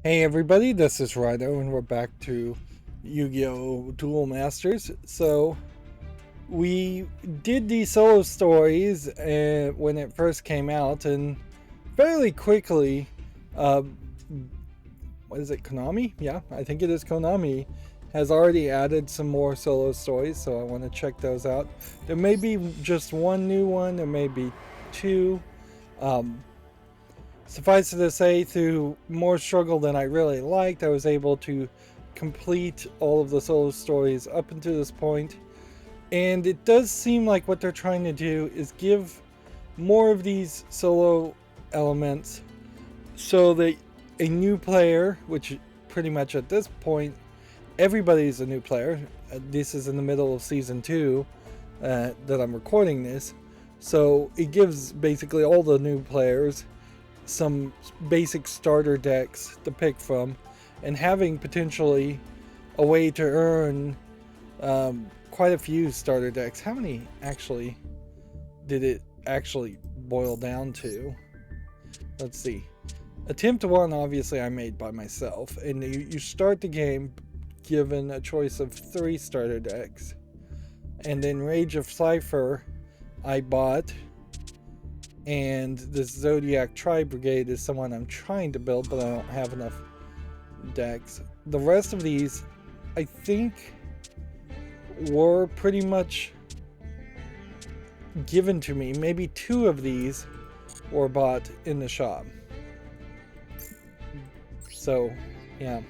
Hey everybody, this is Rydo, and we're back to Yu-Gi-Oh! Duel Masters. So we did these solo stories when it first came out, and fairly quickly, uh, what is it, Konami? Yeah, I think it is Konami. Has already added some more solo stories, so I want to check those out. There may be just one new one, there may be two. Um, Suffice it to say, through more struggle than I really liked, I was able to complete all of the solo stories up until this point. And it does seem like what they're trying to do is give more of these solo elements so that a new player, which pretty much at this point, everybody's a new player. This is in the middle of season 2 that I'm recording this. So it gives basically all the new players some basic starter decks to pick from, and having potentially a way to earn quite a few starter decks. How many actually did it actually boil down to? Let's see. Attempt 1, obviously, I made by myself, and you start the game given a choice of 3 starter decks. And then Rage of Cypher, I bought, and this Zodiac Tri Brigade is someone I'm trying to build, but I don't have enough decks. The rest of these, I think, were pretty much given to me. Maybe 2 of these were bought in the shop. So, yeah.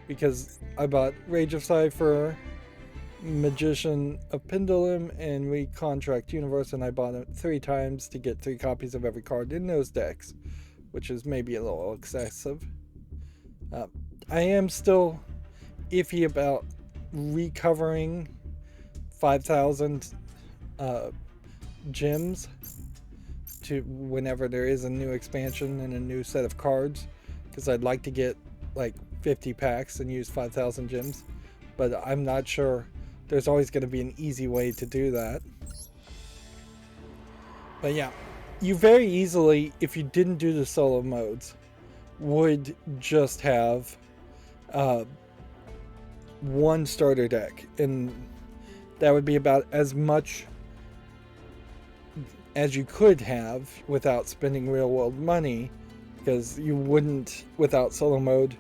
Because I bought Rage of Cypher, Magician of Pendulum, and Recontract Universe, and I bought it 3 times to get 3 copies of every card in those decks, which is maybe a little excessive. I am still iffy about recovering 5,000 gems to whenever there is a new expansion and a new set of cards, because I'd like to get like 50 packs and use 5,000 gems, but I'm not sure there's always going to be an easy way to do that. But yeah, you very easily, if you didn't do the solo modes, would just have one starter deck, and that would be about as much as you could have without spending real world money, because you wouldn't, without solo mode,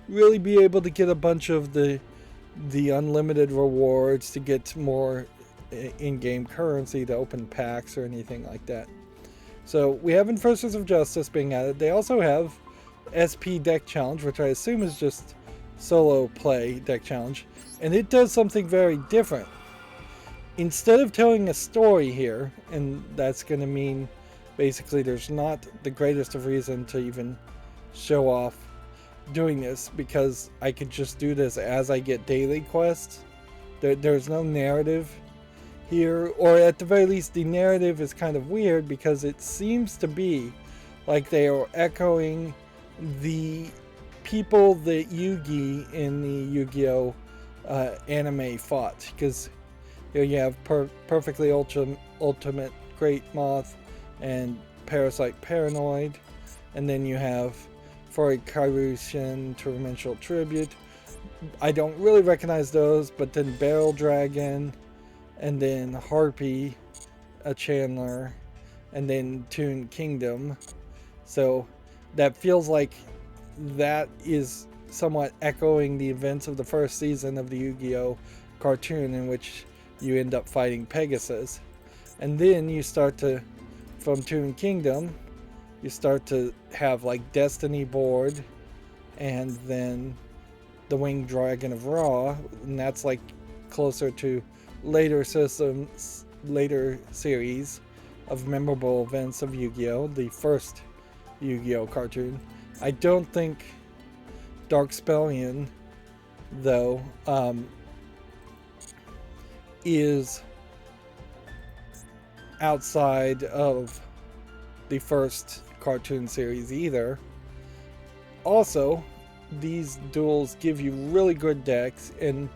really be able to get a bunch of the unlimited rewards to get more in-game currency to open packs or anything like that. So we have Enforcers of Justice being added. They also have SP Deck Challenge, which I assume is just solo play deck challenge, and it does something very different. Instead of telling a story here, and that's going to mean basically there's not the greatest of reason to even show off doing this, because I could just do this as I get daily quests. There's no narrative here, or at the very least the narrative is kind of weird because it seems to be like they are echoing the people that Yugi in the Yu-Gi-Oh! Anime fought, because here you have Perfectly Ultimate Great Moth and Parasite Paranoid, and then you have for Kairushin Torrential Tribute. I don't really recognize those, but then Barrel Dragon, and then Harpy, a Chandler, and then Toon Kingdom. So that feels like that is somewhat echoing the events of the first season of the Yu-Gi-Oh! Cartoon, in which you end up fighting Pegasus. And then you start to, from Toon Kingdom, you start to have like Destiny board, and then the Winged Dragon of Ra, and that's like closer to later systems, later series of memorable events of Yu-Gi-Oh! The first Yu-Gi-Oh! Cartoon. I don't think Dark Spellion, though, is outside of the first cartoon series either. Also, these duels give you really good decks and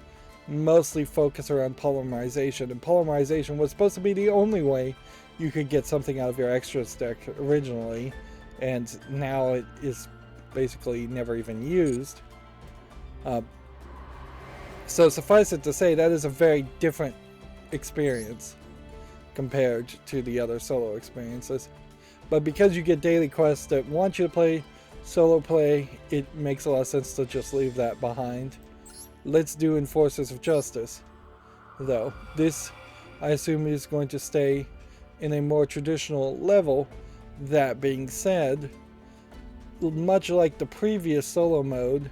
mostly focus around polymerization, and polymerization was supposed to be the only way you could get something out of your extras deck originally, and now it is basically never even used. So suffice it to say, that is a very different experience compared to the other solo experiences. But because you get daily quests that want you to play solo play, it makes a lot of sense to just leave that behind. Let's do Enforcers of Justice, though. This, I assume, is going to stay in a more traditional level. That being said, much like the previous solo mode,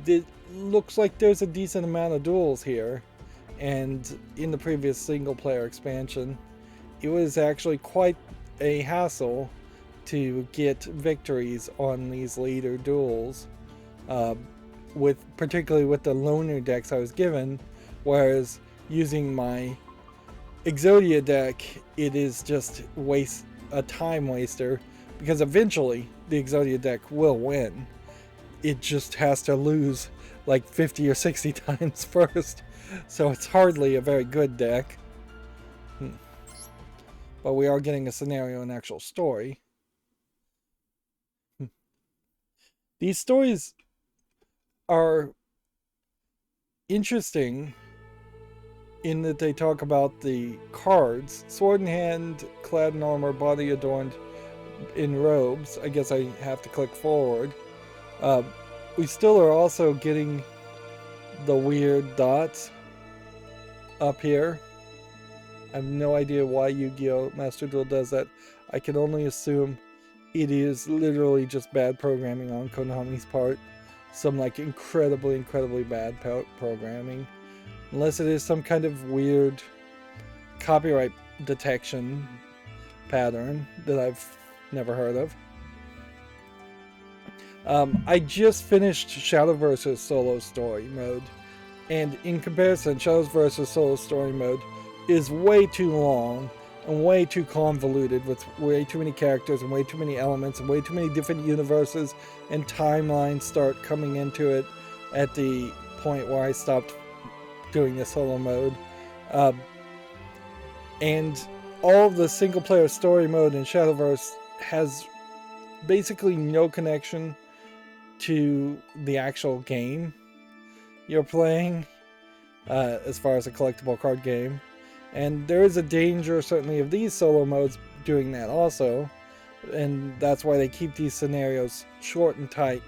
it looks like there's a decent amount of duels here. And in the previous single player expansion, it was actually quite a hassle to get victories on these later duels, particularly with the loner decks I was given, whereas using my Exodia deck, it is just a time waster, because eventually the Exodia deck will win. It just has to lose like 50 or 60 times first, so it's hardly a very good deck. But we are getting a scenario and actual story. These stories are interesting in that they talk about the cards, sword in hand, clad in armor, body adorned in robes. I guess I have to click forward. We still are also getting the weird dots up here. I have no idea why Yu-Gi-Oh! Master Duel does that. I can only assume it is literally just bad programming on Konami's part. Some like incredibly bad programming. Unless it is some kind of weird copyright detection pattern that I've never heard of. I just finished Shadowverse's solo story mode, and in comparison, Shadowverse's solo story mode is way too long and way too convoluted, with way too many characters and way too many elements and way too many different universes and timelines start coming into it at the point where I stopped doing the solo mode. And all of the single player story mode in Shadowverse has basically no connection to the actual game you're playing, as far as a collectible card game. And there is a danger, certainly, of these solo modes doing that also, and that's why they keep these scenarios short and tight.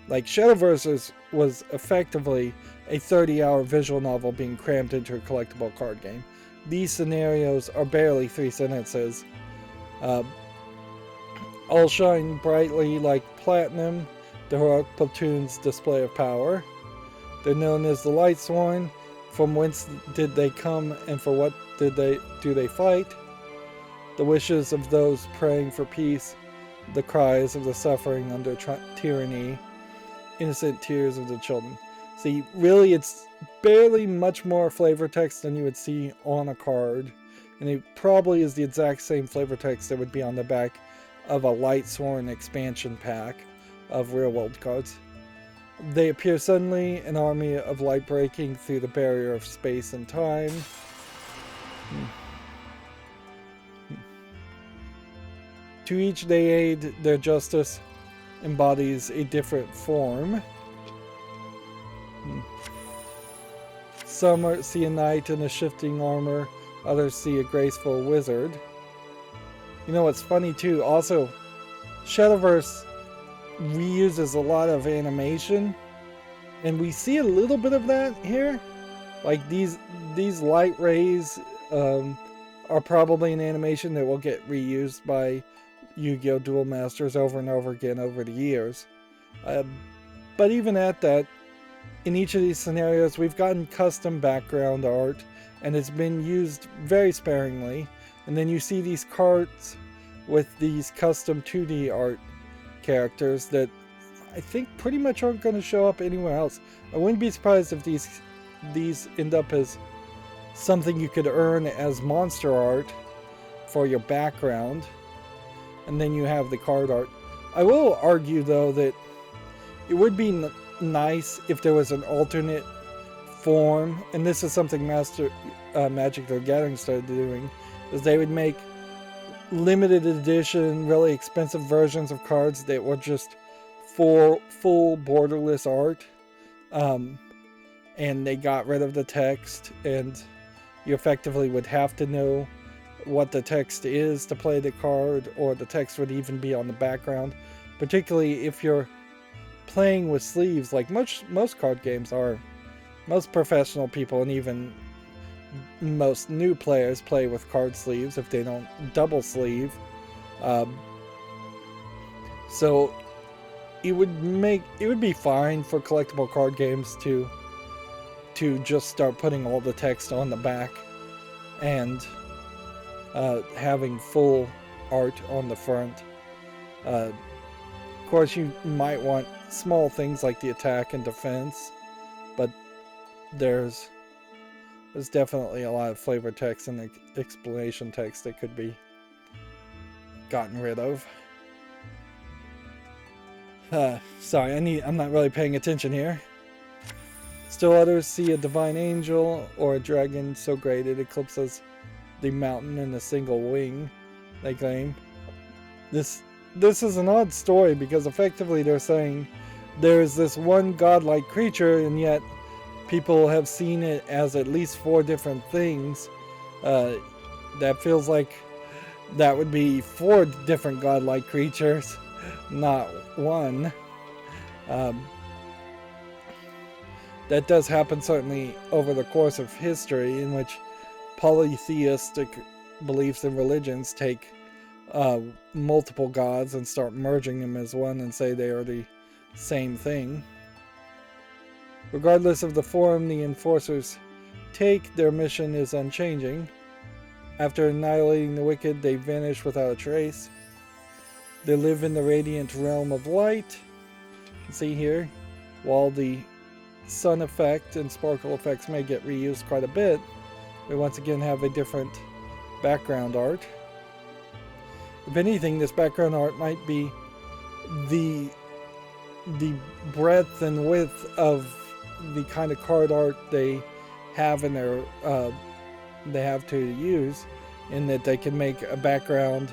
Like, Shadowverse was effectively a 30-hour visual novel being crammed into a collectible card game. These scenarios are barely 3 sentences. All shine brightly like platinum, the heroic platoon's display of power. They're known as the Lightsworn. From whence did they come, and for what do they fight? The wishes of those praying for peace, the cries of the suffering under tyranny, innocent tears of the children. See, really, it's barely much more flavor text than you would see on a card, and it probably is the exact same flavor text that would be on the back of a Lightsworn expansion pack of real-world cards. They appear suddenly, an army of light breaking through the barrier of space and time. To each they aid, their justice embodies a different form. Some see a knight in a shifting armor, others see a graceful wizard. You know what's funny too? Also, Shadowverse reuses a lot of animation, and we see a little bit of that here. Like these light rays are probably an animation that will get reused by Yu-Gi-Oh! Duel Masters over and over again over the years. But even at that, in each of these scenarios, we've gotten custom background art, and it's been used very sparingly. And then you see these cards with these custom 2D art characters that I think pretty much aren't going to show up anywhere else. I wouldn't be surprised if these end up as something you could earn as monster art for your background, and then you have the card art. I will argue though that it would be nice if there was an alternate form, and this is something Magic the Gathering started doing, is they would make limited edition, really expensive versions of cards that were just full borderless art, and they got rid of the text, and you effectively would have to know what the text is to play the card, or the text would even be on the background, particularly if you're playing with sleeves like most card games are. Most professional people and even most new players play with card sleeves if they don't double sleeve. So it would be fine for collectible card games to just start putting all the text on the back and having full art on the front. Of course, you might want small things like the attack and defense, but there's definitely a lot of flavor text and explanation text that could be gotten rid of. Sorry, I'm not really paying attention here. Still others see a divine angel or a dragon so great it eclipses the mountain in a single wing, they claim. This is an odd story because effectively they're saying there's this one godlike creature, and yet people have seen it as at least 4 different things. That feels like that would be 4 different godlike creatures, not one. That does happen certainly over the course of history, in which polytheistic beliefs and religions take multiple gods and start merging them as one and say they are the same thing. Regardless of the form the enforcers take, their mission is unchanging. After annihilating the wicked, they vanish without a trace. They live in the radiant realm of light. See here, while the sun effect and sparkle effects may get reused quite a bit, we once again have a different background art. If anything, this background art might be the breadth and width of the kind of card art they have in their they have to use, in that they can make a background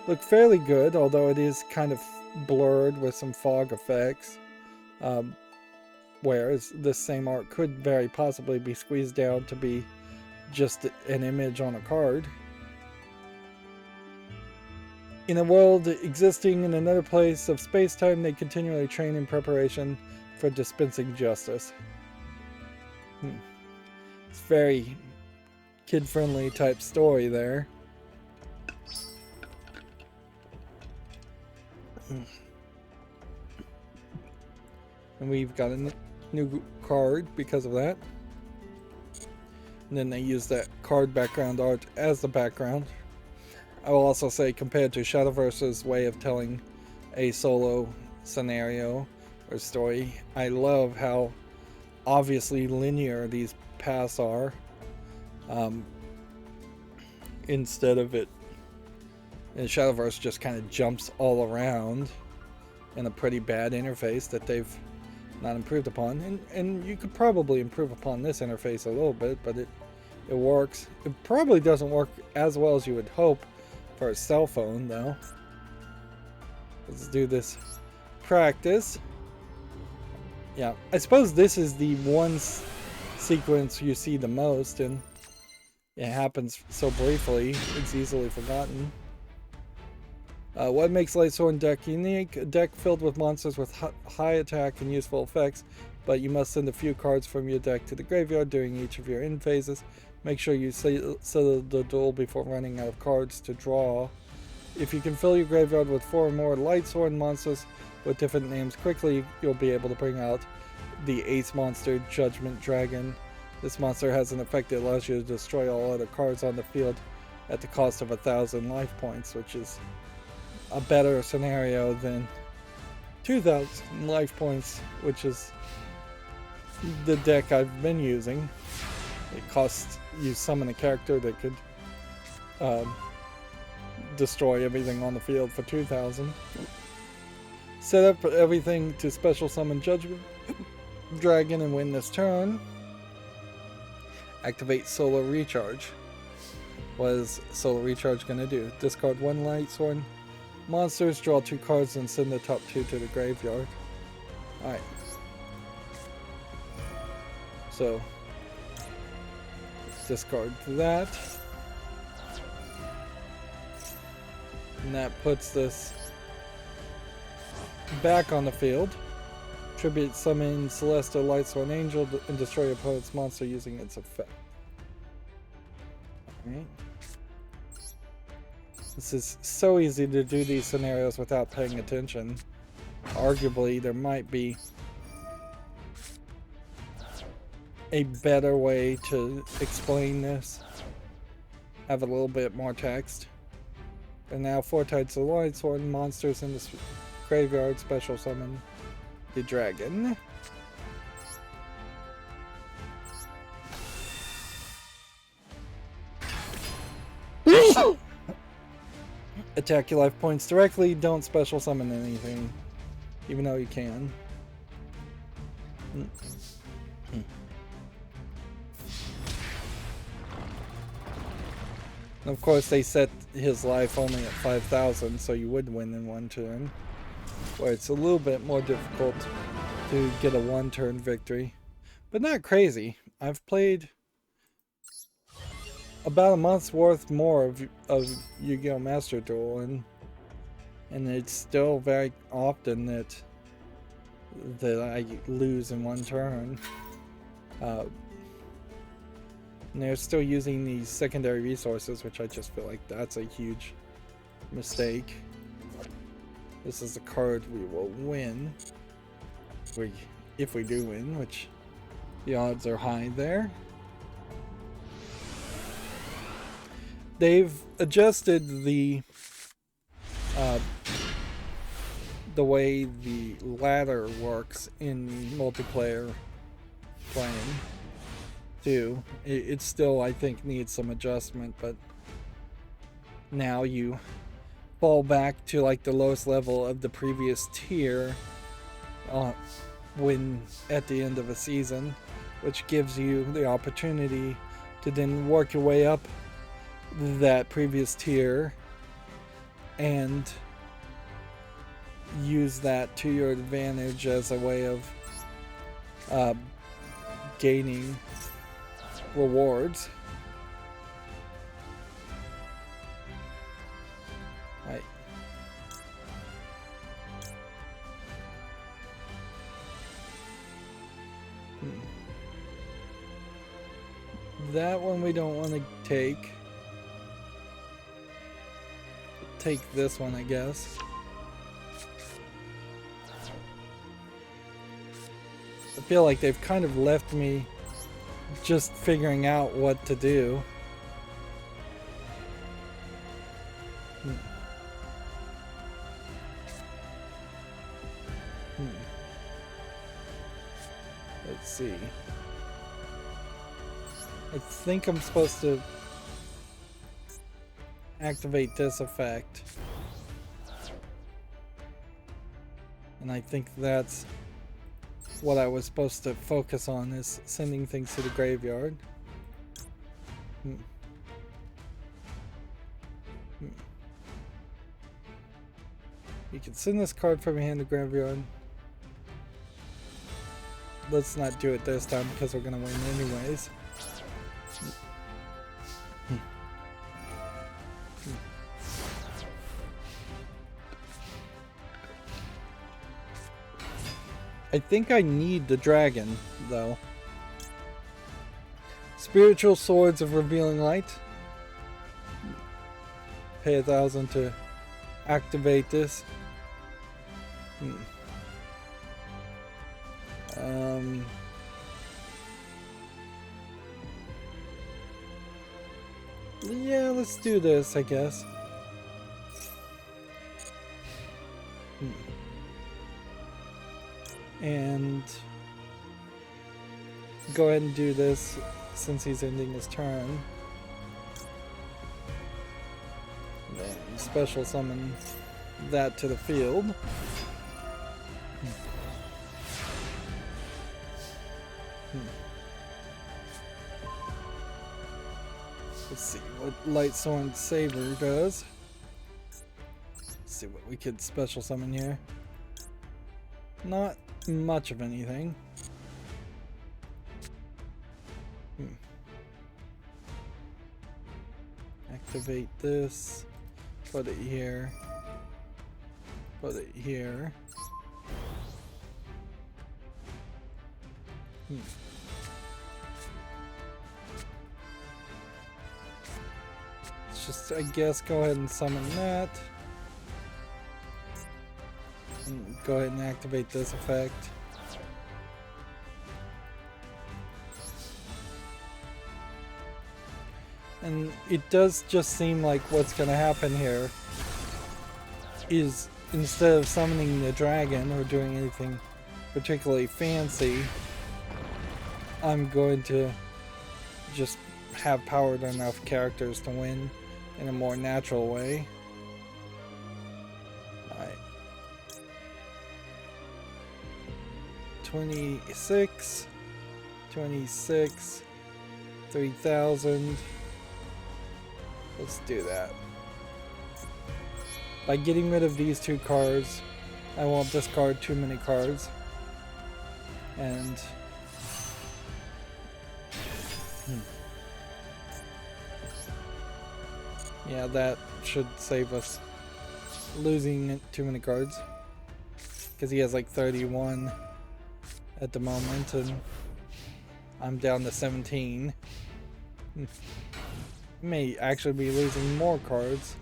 look fairly good, although it is kind of blurred with some fog effects, whereas this same art could very possibly be squeezed down to be just an image on a card. In a world existing in another place of space-time, they continually train in preparation for dispensing justice. It's very kid-friendly type story there. And we've got a new card because of that. And then they use that card background art as the background. I will also say, compared to Shadowverse's way of telling a solo scenario or story, I love how obviously linear these paths are. Instead of it, in Shadowverse just kind of jumps all around in a pretty bad interface that they've not improved upon. And you could probably improve upon this interface a little bit, but it works. It probably doesn't work as well as you would hope for a cell phone, though. Let's do this practice. Yeah, I suppose this is the one sequence you see the most, and it happens so briefly, it's easily forgotten. What makes Lightsworn deck unique? A deck filled with monsters with high attack and useful effects, but you must send a few cards from your deck to the graveyard during each of your end phases. Make sure you settle the duel before running out of cards to draw. If you can fill your graveyard with 4 or more Lightsworn monsters with different names quickly, you'll be able to bring out the Ace monster, Judgment Dragon. This monster has an effect that allows you to destroy all other cards on the field at the cost of 1,000 life points, which is a better scenario than 2,000 life points, which is the deck I've been using. It costs you summon a character that could destroy everything on the field for 2,000. Set up everything to special summon Judgment Dragon and win this turn. Activate Solar Recharge. What is Solar Recharge going to do? Discard 1 Lightsworn monsters, draw 2 cards, and send the top 2 to the graveyard. Alright. So, let's discard that. And that puts this back on the field. Tribute summon Celestial Lightsworn Angel and destroy your opponent's monster using its effect. Alright. This is so easy to do these scenarios without paying attention. Arguably, there might be a better way to explain this. Have a little bit more text. And now 4 types of Lightsworn monsters in this graveyard special summon the dragon. Attack your life points directly, don't special summon anything, even though you can. And of course they set his life only at 5,000, so you would win in 1 turn. Where it's a little bit more difficult to get a 1-turn victory. But not crazy. I've played about a month's worth more of Yu-Gi-Oh! Master Duel, and it's still very often that I lose in 1 turn. And they're still using these secondary resources, which I just feel like that's a huge mistake. This is the card we will win. If we do win, which the odds are high there. They've adjusted the way the ladder works in multiplayer playing too. It still, I think, needs some adjustment, but now you fall back to like the lowest level of the previous tier when at the end of a season, which gives you the opportunity to then work your way up that previous tier and use that to your advantage as a way of gaining rewards. Right. That one we don't want to take. Take this one, I guess. I feel like they've kind of left me just figuring out what to do. Let's see. I think I'm supposed to activate this effect. And I think that's what I was supposed to focus on, is sending things to the graveyard. You can send this card from your hand to graveyard. Let's not do it this time because we're gonna win anyways. I think I need the dragon, though. Spiritual Swords of Revealing Light. Pay 1,000 to activate this. Yeah, let's do this, I guess. And go ahead and do this since he's ending his turn. Then special summon that to the field. Let's see what Lightsworn Saber does. Let's see what we could special summon here. Not much of anything. Activate this. Put it here. Put it here. Let's just, I guess, go ahead and summon that. And go ahead and activate this effect. And it does just seem like what's going to happen here is instead of summoning the dragon or doing anything particularly fancy, I'm going to just have powered enough characters to win in a more natural way. Alright. 26, 26, 3,000. Let's do that. By getting rid of these two cards, I won't discard too many cards. And yeah, that should save us losing too many cards. Because he has like 31 at the moment, and I'm down to 17. May actually be losing more cards.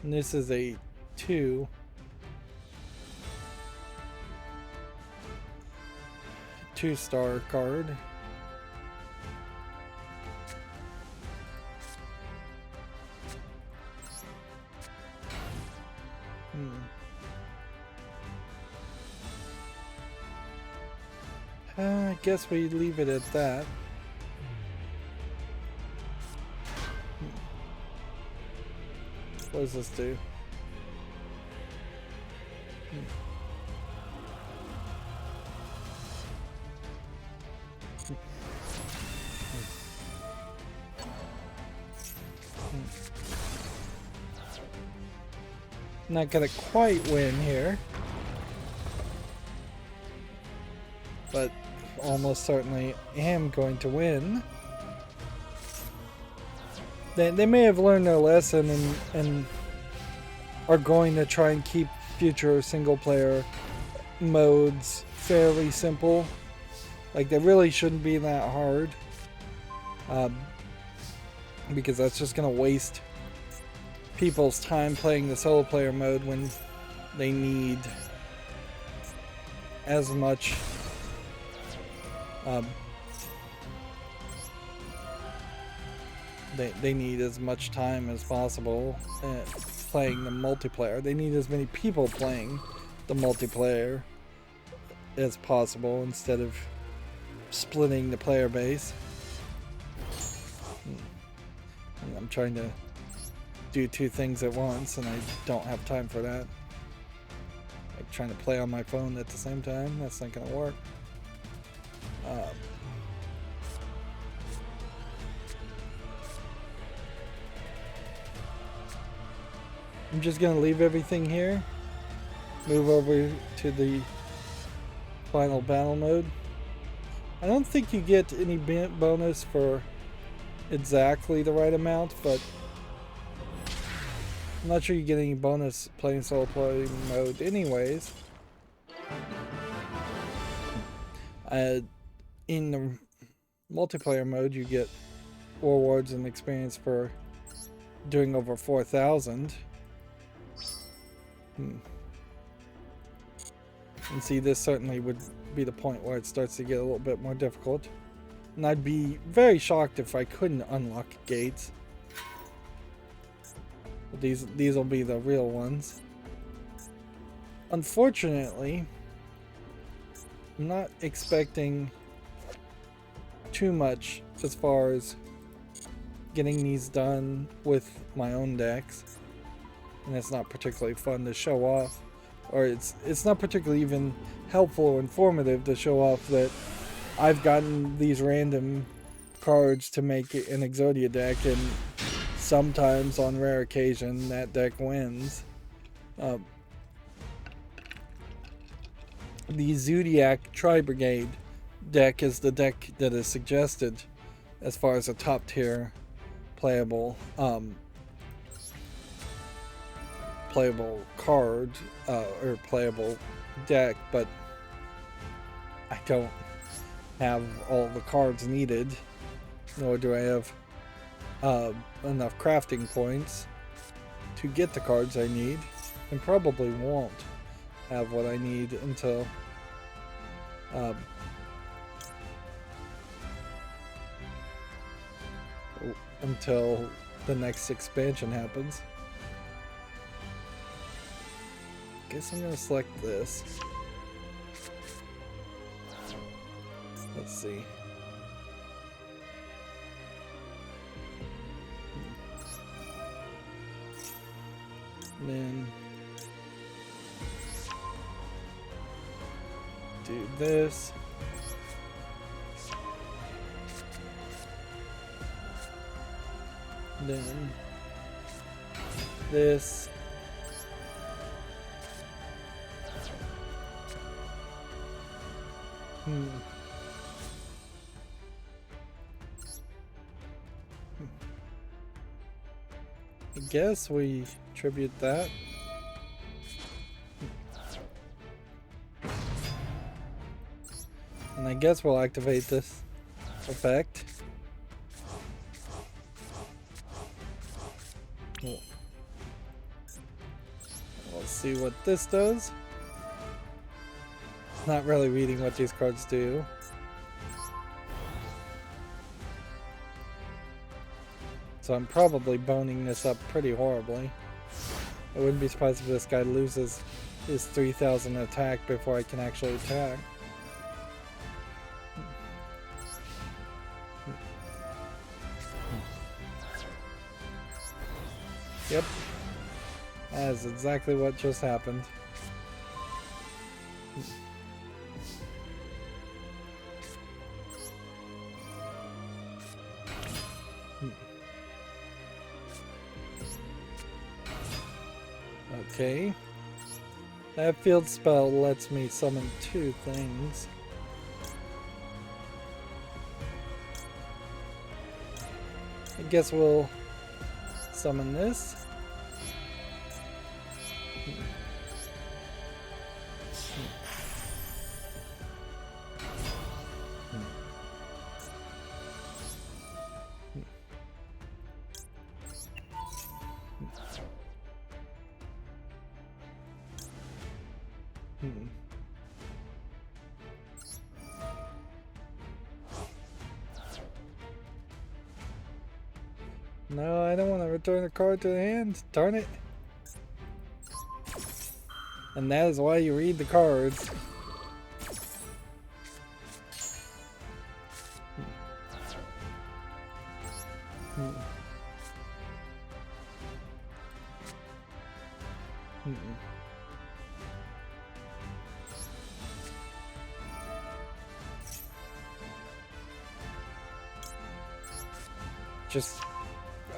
And this is a 2. Two-star card. I guess we leave it at that. What does this do? Not gonna quite win here, but almost certainly am going to win. They may have learned their lesson and are going to try and keep future single player modes fairly simple. Like, they really shouldn't be that hard, because that's just going to waste people's time playing the solo player mode when they need as much they need as much time as possible playing the multiplayer. They need as many people playing the multiplayer as possible instead of splitting the player base. And I'm trying to do two things at once and I don't have time for that. Like trying to play on my phone at the same time, that's not gonna work. I'm just gonna leave everything here, move over to the final battle mode. I don't think you get any bonus for exactly the right amount, but I'm not sure you get any bonus playing solo play mode anyways. In the multiplayer mode you get rewards and experience for doing over 4,000. And see, this certainly would be the point where it starts to get a little bit more difficult. And I'd be very shocked if I couldn't unlock gates. But these will be the real ones. Unfortunately, I'm not expecting too much as far as getting these done with my own decks. And it's not particularly fun to show off, or it's not particularly even helpful or informative to show off that I've gotten these random cards to make an Exodia deck and sometimes, on rare occasion, that deck wins. The Zodiac Tri-Brigade deck is the deck that is suggested as far as a top tier playable card or playable deck, but I don't have all the cards needed, nor do I have enough crafting points to get the cards I need, and probably won't have what I need until the next expansion happens. Guess I'm gonna select this. Let's see. And then do this. Then this. I guess we tribute that. And I guess we'll activate this effect. Cool. Let's see what this does. Not really reading what these cards do. So I'm probably boning this up pretty horribly. I wouldn't be surprised if this guy loses his 3,000 attack before I can actually attack. Yep. That is exactly what just happened. Okay. That field spell lets me summon 2 things. I guess we'll summon this. No, I don't want to return a card to the hand. Darn it. And that is why you read the cards.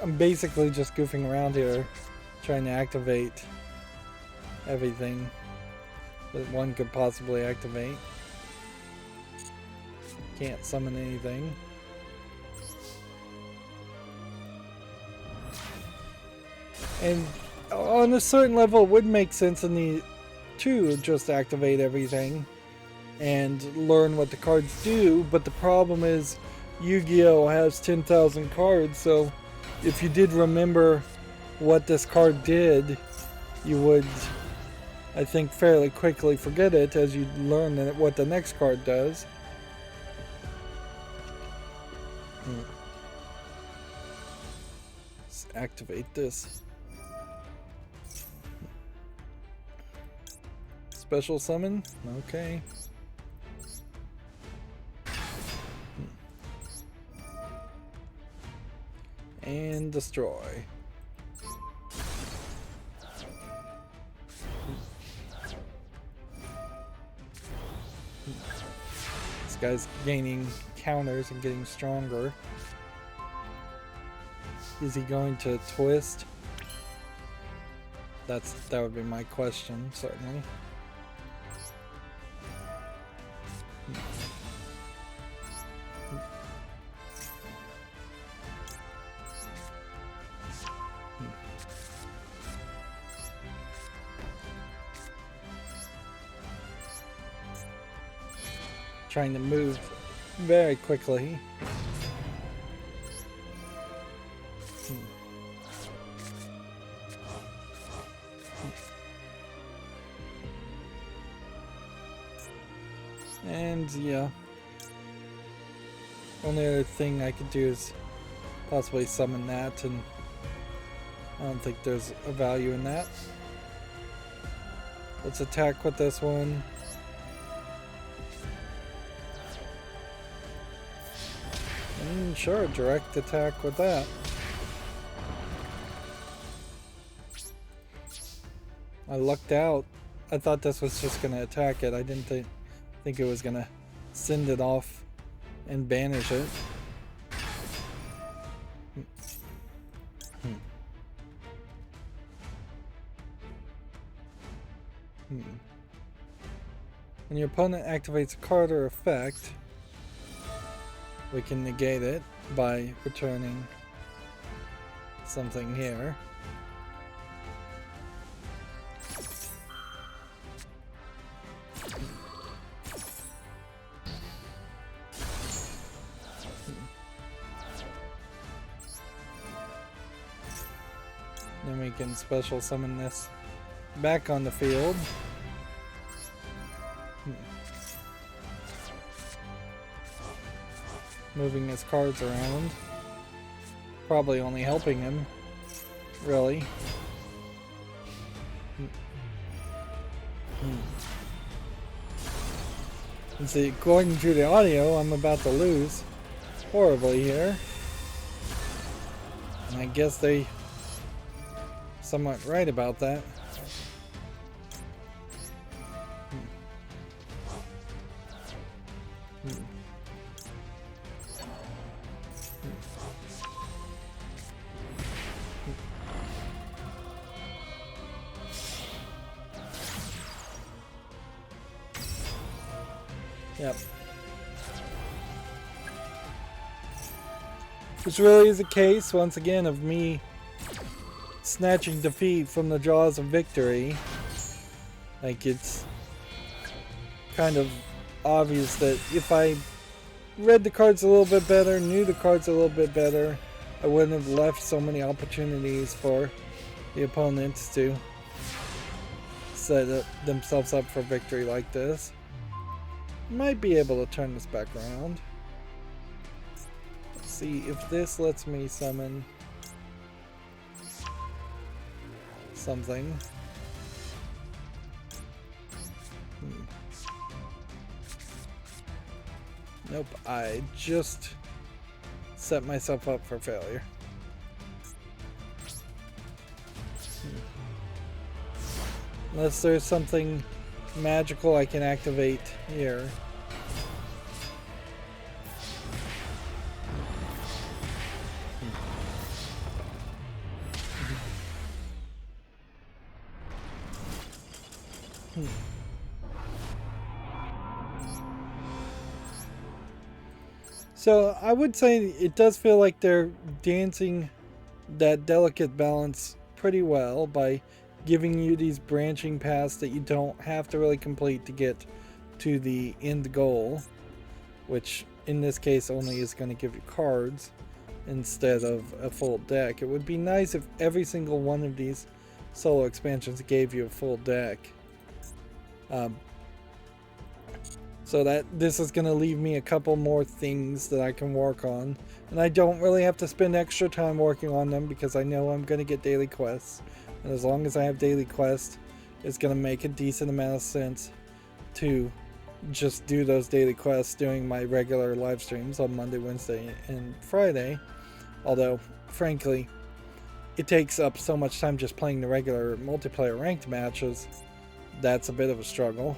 I'm basically just goofing around here, trying to activate everything that one could possibly activate. Can't summon anything. And on a certain level, it would make sense to just activate everything and learn what the cards do, but the problem is Yu-Gi-Oh! Has 10,000 cards, so if you did remember what this card did, you would, I think, fairly quickly forget it as you learn what the next card does. Let's activate this. Special summon? Okay. And destroy. This guy's gaining counters and getting stronger. Is he going to twist? That would be my question, certainly. Trying to move very quickly. And yeah, only other thing I could do is possibly summon that, and I don't think there's a value in that. Let's attack with this one. And sure, direct attack with that. I lucked out. I thought this was just going to attack it. I didn't think it was going to send it off and banish it. When your opponent activates a card or effect, we can negate it by returning something here. Then we can special summon this back on the field. Moving his cards around. Probably only helping him, really. And see, according to the audio, I'm about to lose horribly here. And I guess they somewhat right about that. Yep. This really is a case, once again, of me snatching defeat from the jaws of victory. Like, it's kind of obvious that if I read the cards a little bit better, knew the cards a little bit better, I wouldn't have left so many opportunities for the opponents to set themselves up for victory like this. Might be able to turn this back around. Let's see if this lets me summon something. Nope, I just set myself up for failure. Unless there's something magical I can activate here. So I would say it does feel like they're dancing that delicate balance pretty well by giving you these branching paths that you don't have to really complete to get to the end goal, which in this case only is going to give you cards instead of a full deck. It would be nice if every single one of these solo expansions gave you a full deck. So that this is going to leave me a couple more things that I can work on. And I don't really have to spend extra time working on them because I know I'm going to get daily quests. And as long as I have daily quests, it's going to make a decent amount of sense to just do those daily quests during my regular live streams on Monday, Wednesday, and Friday. Although, frankly, it takes up so much time just playing the regular multiplayer ranked matches. That's a bit of a struggle.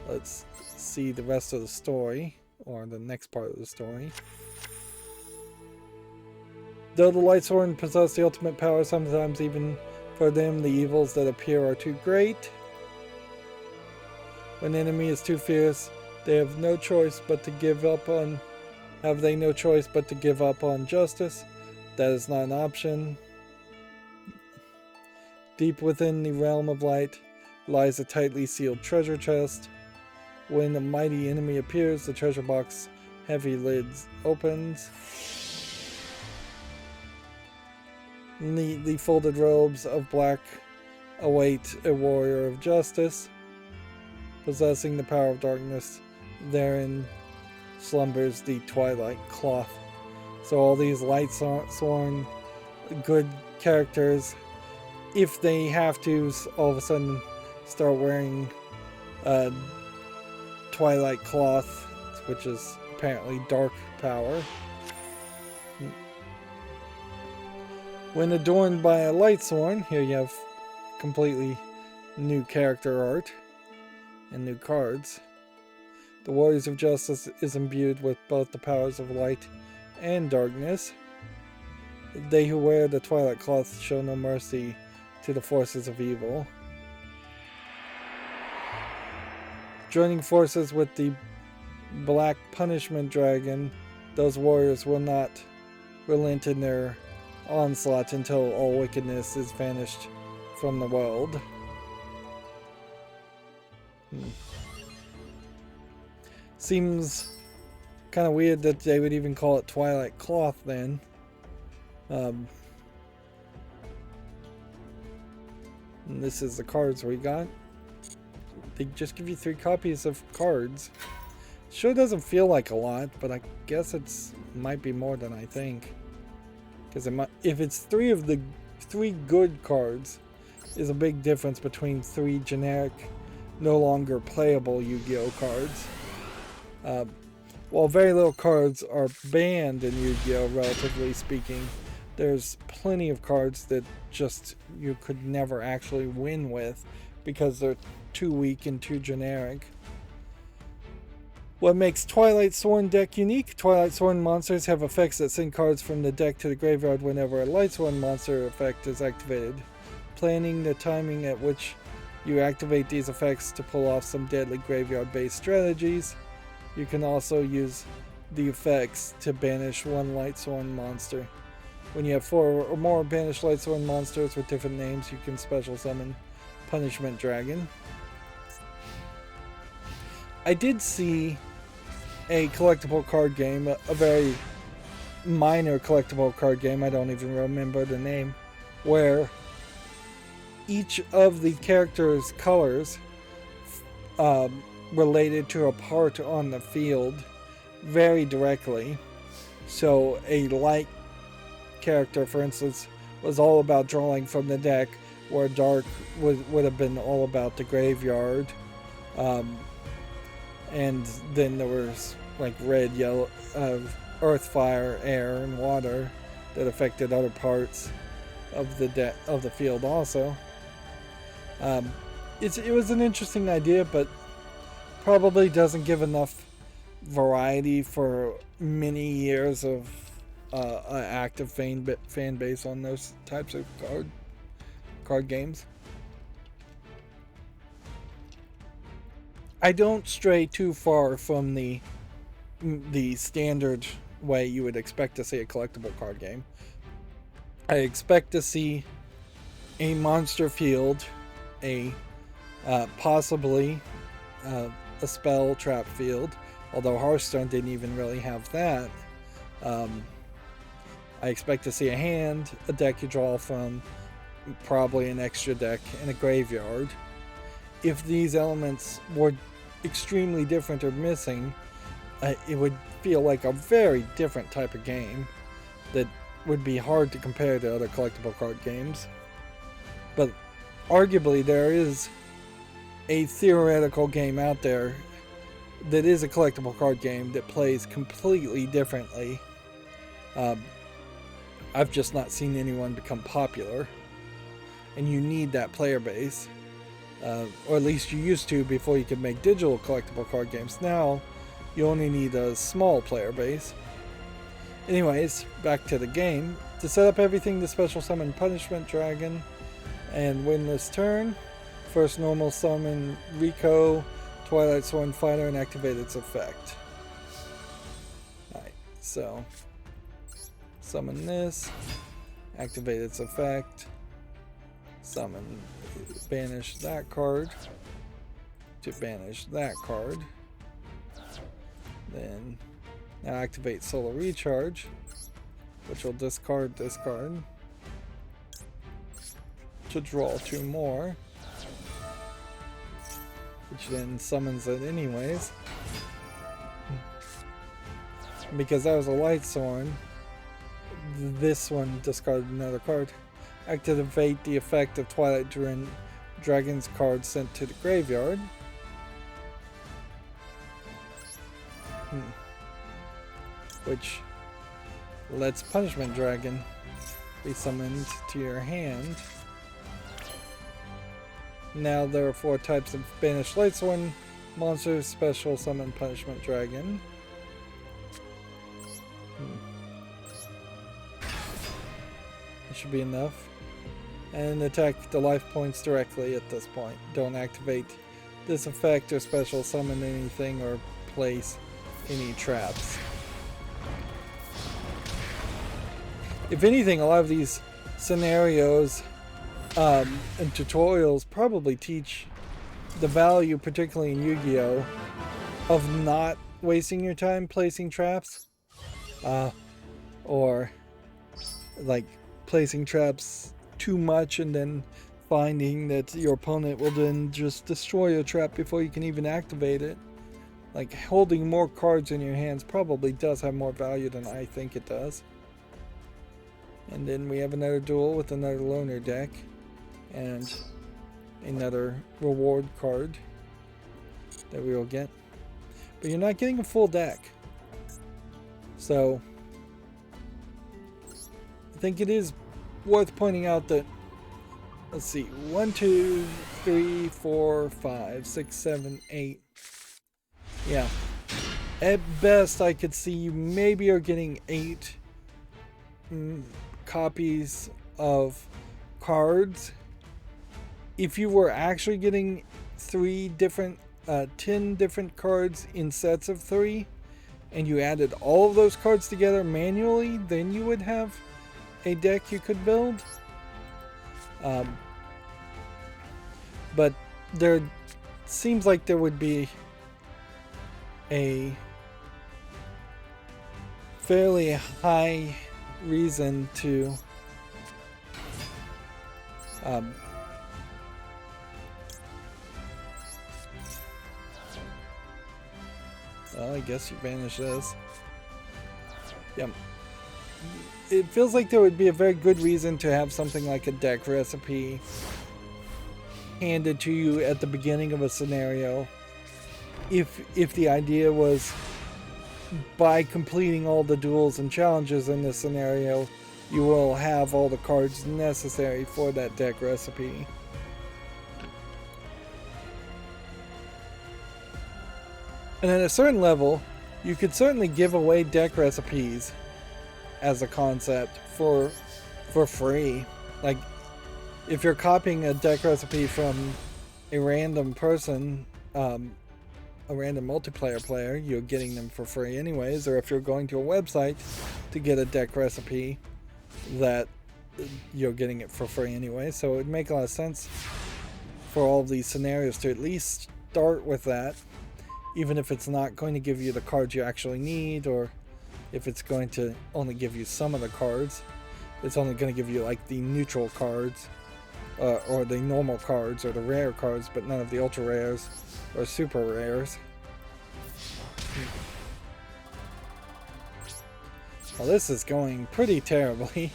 Let's see the rest of the story, or the next part of the story. Though the Lightsworn possess the ultimate power, sometimes even for them the evils that appear are too great. When an enemy is too fierce, they have no choice but to give up on justice. That is not an option. Deep within the realm of light lies a tightly sealed treasure chest. When a mighty enemy appears, the treasure box heavy lids opens. The folded robes of black await a warrior of justice. Possessing the power of darkness, therein slumbers the twilight cloth. So all these light-sworn good characters, if they have to all of a sudden start wearing twilight cloth, which is apparently dark power. When adorned by a Lightsworn, here you have completely new character art and new cards. The Warriors of Justice is imbued with both the powers of light and darkness. They who wear the Twilight Cloth show no mercy to the forces of evil. Joining forces with the Black Punishment Dragon, those warriors will not relent in their onslaught until all wickedness is vanished from the world. Seems kind of weird that they would even call it Twilight Cloth then. And this is the cards we got. They just give you 3 copies of cards. Sure doesn't feel like a lot, but I guess it's might be more than I think. Because if it's 3 of the 3 good cards, is a big difference between 3 generic, no longer playable Yu-Gi-Oh cards. While very little cards are banned in Yu-Gi-Oh, relatively speaking, there's plenty of cards that just you could never actually win with because they're too weak and too generic. What makes Twilight Sworn deck unique? Twilight Sworn monsters have effects that send cards from the deck to the graveyard whenever a Lightsworn monster effect is activated. Planning the timing at which you activate these effects to pull off some deadly graveyard-based strategies. You can also use the effects to banish one Lightsworn monster. When you have 4 or more banished Lightsworn monsters with different names, you can special summon Punishment Dragon. I did see a collectible card game, a very minor collectible card game, I don't even remember the name, where each of the characters' colors related to a part on the field very directly. So a light character, for instance, was all about drawing from the deck, where dark would have been all about the graveyard. And then there was like red, yellow, earth, fire, air, and water that affected other parts of the field also. It was an interesting idea, but probably doesn't give enough variety for many years of an active fan base on those types of card games. I don't stray too far from the standard way you would expect to see a collectible card game. I expect to see a monster field, possibly a spell trap field, although Hearthstone didn't even really have that. I expect to see a hand, a deck you draw from, probably an extra deck, and a graveyard. If these elements were extremely different or missing, it would feel like a very different type of game that would be hard to compare to other collectible card games. But arguably there is a theoretical game out there that is a collectible card game that plays completely differently. I've just not seen anyone become popular, and you need that player base. Or at least you used to before you could make digital collectible card games. Now, you only need a small player base. Anyways, back to the game. To set up everything to special summon Punishment Dragon and win this turn, first normal summon Rico, Twilight Sworn Fighter, and activate its effect. Alright, so summon this, activate its effect, summon, banish that card, to banish that card, then now activate Solar Recharge, which will discard this card to draw 2 more, which then summons it anyways. Because that was a Light Sworn, this one discarded another card. Activate the effect of Twilight Dragon's card sent to the graveyard. Which lets Punishment Dragon be summoned to your hand. Now there are 4 types of banished Light Sworn monsters. Special summon Punishment Dragon. That should be enough. And attack the life points directly at this point. Don't activate this effect or special summon anything or place any traps. If anything, a lot of these scenarios and tutorials probably teach the value, particularly in Yu-Gi-Oh, of not wasting your time placing traps, or like placing traps too much and then finding that your opponent will then just destroy your trap before you can even activate it. Like, holding more cards in your hands probably does have more value than I think it does. And then we have another duel with another loner deck and another reward card that we will get. But you're not getting a full deck. So I think it is worth pointing out that, let's see, 1, 2, 3, 4, 5, 6, 7, 8. Yeah. At best, I could see you maybe are getting 8 copies of cards. If you were actually getting 10 different cards in sets of 3, and you added all of those cards together manually, then you would have a deck you could build. But there seems like there would be a fairly high reason to well, I guess you banish this. Yep. It feels like there would be a very good reason to have something like a deck recipe handed to you at the beginning of a scenario. If the idea was, by completing all the duels and challenges in this scenario, you will have all the cards necessary for that deck recipe. And at a certain level, you could certainly give away deck recipes as a concept for free. Like, if you're copying a deck recipe from a random person, a random multiplayer player, you're getting them for free anyways. Or if you're going to a website to get a deck recipe, that you're getting it for free anyway. So it would make a lot of sense for all of these scenarios to at least start with that, even if it's not going to give you the cards you actually need, or if it's going to only give you some of the cards. It's only going to give you like the neutral cards, or the normal cards, or the rare cards, but none of the ultra rares or super rares. Well, this is going pretty terribly,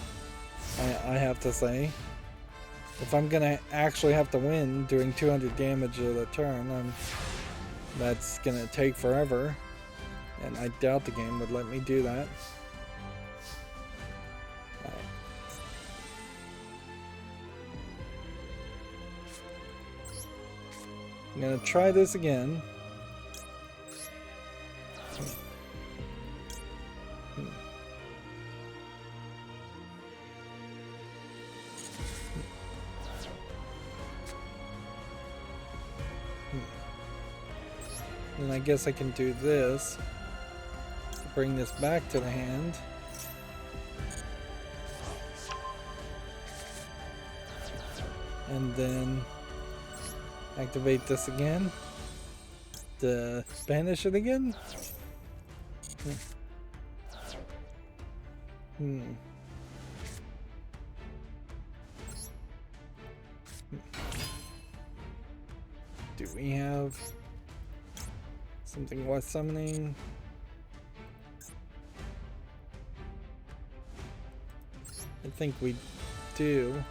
I have to say. If I'm gonna actually have to win doing 200 damage at a turn, that's gonna take forever, and I doubt the game would let me do that. I'm gonna try this again. And I guess I can do this. Bring this back to the hand. And then activate this again. To banish it again? Do we have something worth summoning? I think we do.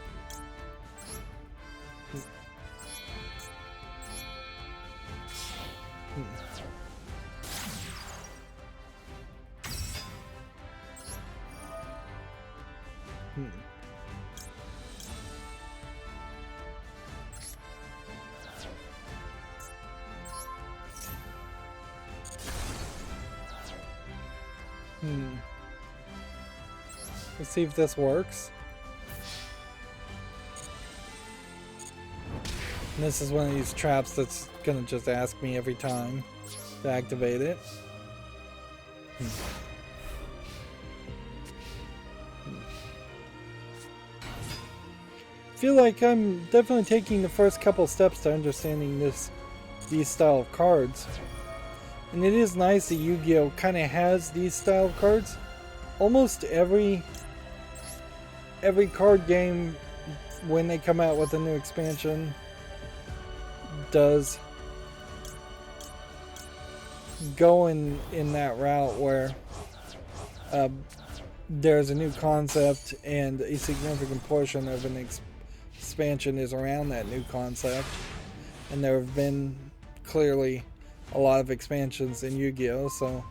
Let's see if this works. And this is one of these traps that's gonna just ask me every time to activate it. Feel like I'm definitely taking the first couple steps to understanding these style of cards. And it is nice that Yu-Gi-Oh! Kind of has these style of cards. Almost every card game, when they come out with a new expansion, does go in that route where there's a new concept and a significant portion of an expansion is around that new concept. And there have been clearly a lot of expansions in Yu-Gi-Oh! So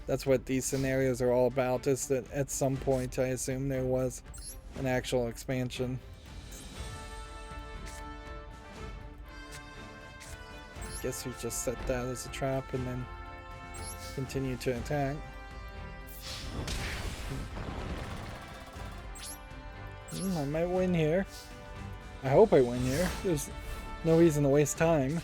that's what these scenarios are all about, is that at some point I assume there was an actual expansion. Guess we just set that as a trap and then continue to attack. I might win here. I hope I win here. There's no reason to waste time.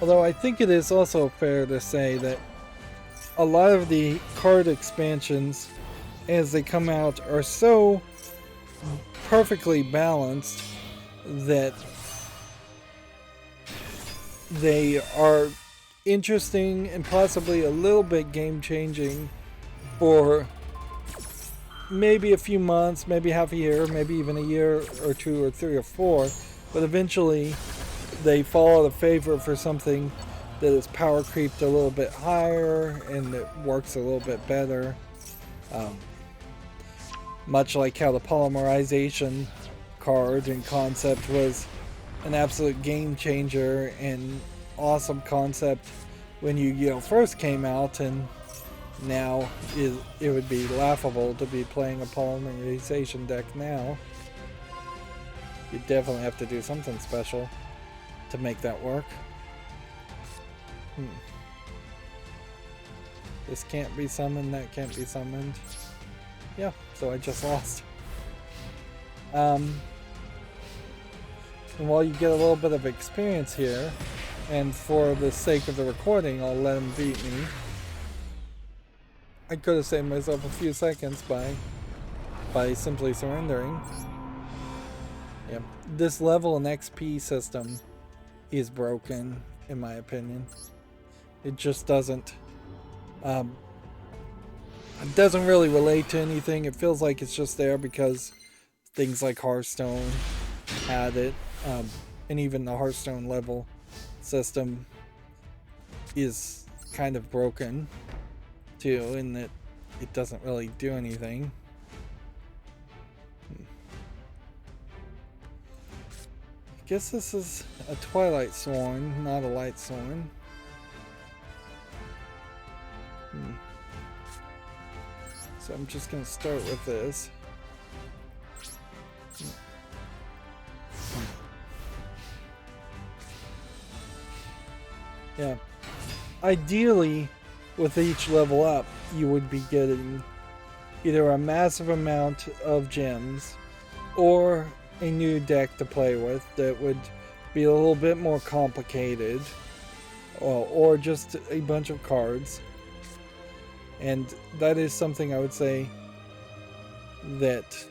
Although I think it is also fair to say that a lot of the card expansions as they come out are so perfectly balanced that they are interesting and possibly a little bit game changing for maybe a few months, maybe half a year, maybe even a year or two or three or four, but eventually they fall out of favor for something that is power creeped a little bit higher and that works a little bit better. Much like how the polymerization card and concept was an absolute game changer and awesome concept when Yu-Gi-Oh! First came out, and now it would be laughable to be playing a polymerization deck now. You definitely have to do something special to make that work. This can't be summoned, that can't be summoned. Yeah, so I just lost. And while you get a little bit of experience here, and for the sake of the recording, I'll let him beat me. I could have saved myself a few seconds by simply surrendering. Yeah, this level and XP system is broken, in my opinion. It just doesn't really relate to anything. It feels like it's just there because things like Hearthstone had it, and even the Hearthstone level system is kind of broken too, in that it doesn't really do anything. I guess this is a Twilight Sworn, not a Light Sworn. So I'm just going to start with this. Yeah. Ideally, with each level up, you would be getting either a massive amount of gems or a new deck to play with that would be a little bit more complicated, or just a bunch of cards. And that is something I would say that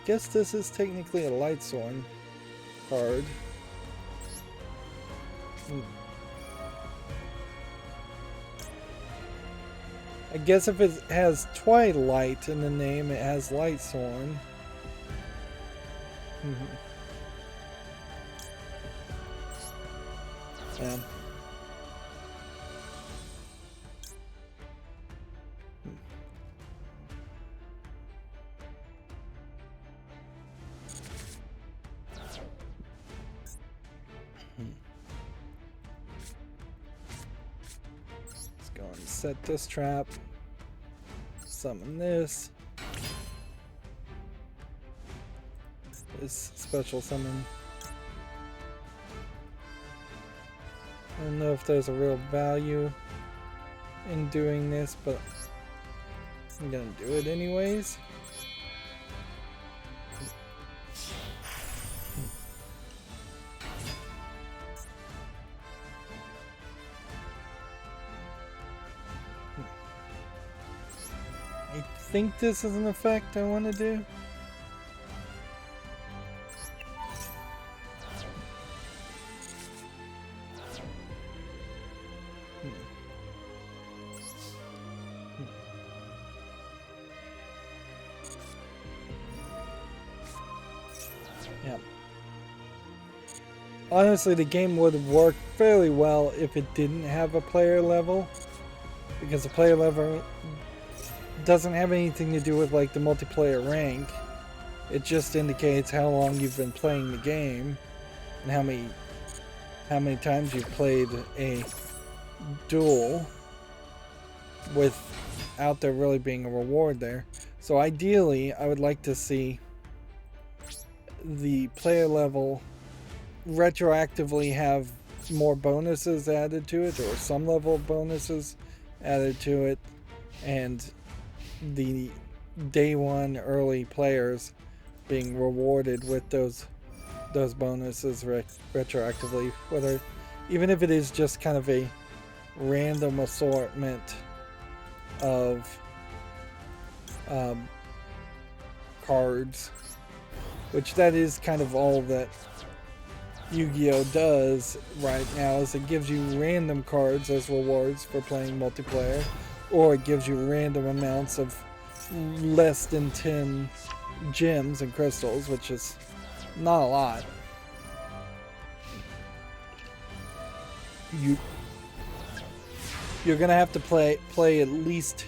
guess this is technically a Lightsworn card. I guess if it has Twilight in the name, it has Lightsworn. Yeah. Let's go and set this trap. Summon this. This special summon. I don't know if there's a real value in doing this, but I'm gonna do it anyways. I think this is an effect I want to do. Yeah. Honestly, the game would have worked fairly well if it didn't have a player level, because the player level doesn't have anything to do with like the multiplayer rank. It just indicates how long you've been playing the game and how many times you've played a duel without there really being a reward there. So ideally, I would like to see the player level retroactively have more bonuses added to it, or some level of bonuses added to it, and the day one early players being rewarded with those bonuses retroactively, whether even if it is just kind of a random assortment of cards, which that is kind of all that Yu-Gi-Oh does right now, is it gives you random cards as rewards for playing multiplayer, or it gives you random amounts of less than 10 gems and crystals, which is not a lot. You're gonna have to play at least,